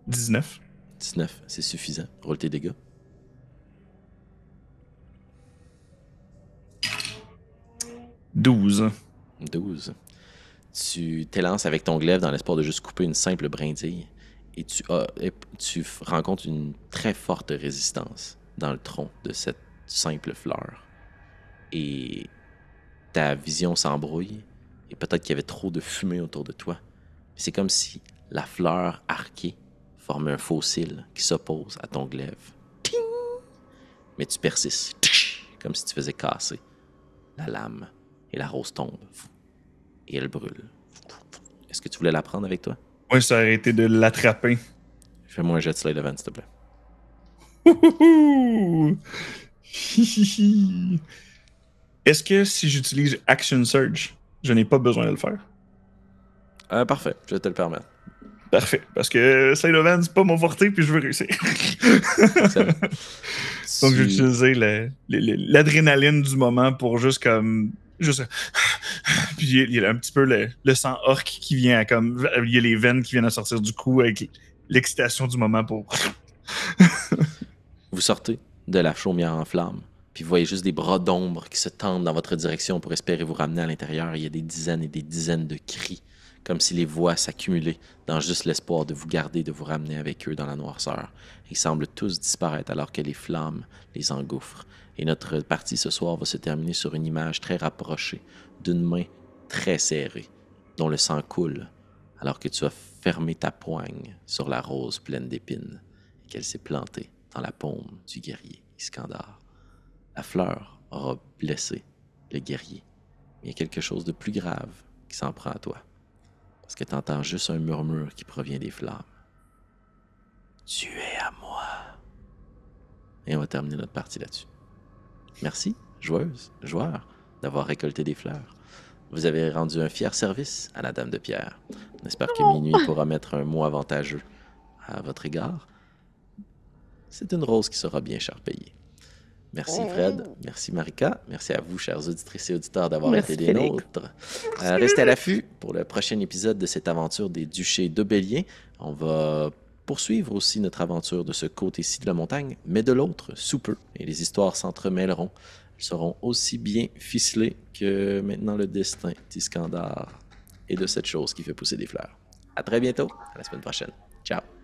19.
19, c'est suffisant. Roule tes dégâts.
12.
12. Tu t'élances avec ton glaive dans l'espoir de juste couper une simple brindille et tu rencontres une très forte résistance dans le tronc de cette simple fleur. Et ta vision s'embrouille et peut-être qu'il y avait trop de fumée autour de toi. C'est comme si la fleur arquée formait un fossile qui s'oppose à ton glaive. Ting! Mais tu persistes, comme si tu faisais casser la lame et la rose tombe et elle brûle. Est-ce que tu voulais la prendre avec toi?
Oui, ça aurait été de l'attraper.
Fais-moi un jet de slide event, s'il te plaît.
Est-ce que si j'utilise Action Surge, je n'ai pas besoin de le faire?
Parfait, je vais te le permettre.
Parfait, parce que Slide of Hand, c'est pas mon forté, puis je veux réussir. Donc, j'ai utilisé l'adrénaline du moment pour juste comme... Puis il y a un petit peu le sang orc qui vient à comme... Il y a les veines qui viennent à sortir du cou avec l'excitation du moment pour...
Vous sortez de la chaumière en flammes, puis vous voyez juste des bras d'ombre qui se tendent dans votre direction pour espérer vous ramener à l'intérieur. Il y a des dizaines et des dizaines de cris, comme si les voix s'accumulaient dans juste l'espoir de vous garder, de vous ramener avec eux dans la noirceur. Ils semblent tous disparaître alors que les flammes les engouffrent. Et notre partie ce soir va se terminer sur une image très rapprochée d'une main très serrée, dont le sang coule, alors que tu as fermé ta poigne sur la rose pleine d'épines et qu'elle s'est plantée dans la paume du guerrier Iskandar. La fleur aura blessé le guerrier, mais il y a quelque chose de plus grave qui s'en prend à toi. Parce que tu entends juste un murmure qui provient des flammes. Tu es à moi. Et on va terminer notre partie là-dessus. Merci, joueuses, joueurs, d'avoir récolté des fleurs. Vous avez rendu un fier service à la Dame de Pierre. On espère que Minuit pourra mettre un mot avantageux à votre égard. C'est une rose qui sera bien cher payée. Merci Fred, merci Marika, merci à vous, chers auditrices et auditeurs, d'avoir été des nôtres. Restez à l'affût pour le prochain épisode de cette aventure des Duchés de Bélier. On va poursuivre aussi notre aventure de ce côté-ci de la montagne, mais de l'autre, sous peu, et les histoires s'entremêleront. Elles seront aussi bien ficelées que maintenant le destin d'Iskandar et de cette chose qui fait pousser des fleurs. À très bientôt, à la semaine prochaine. Ciao!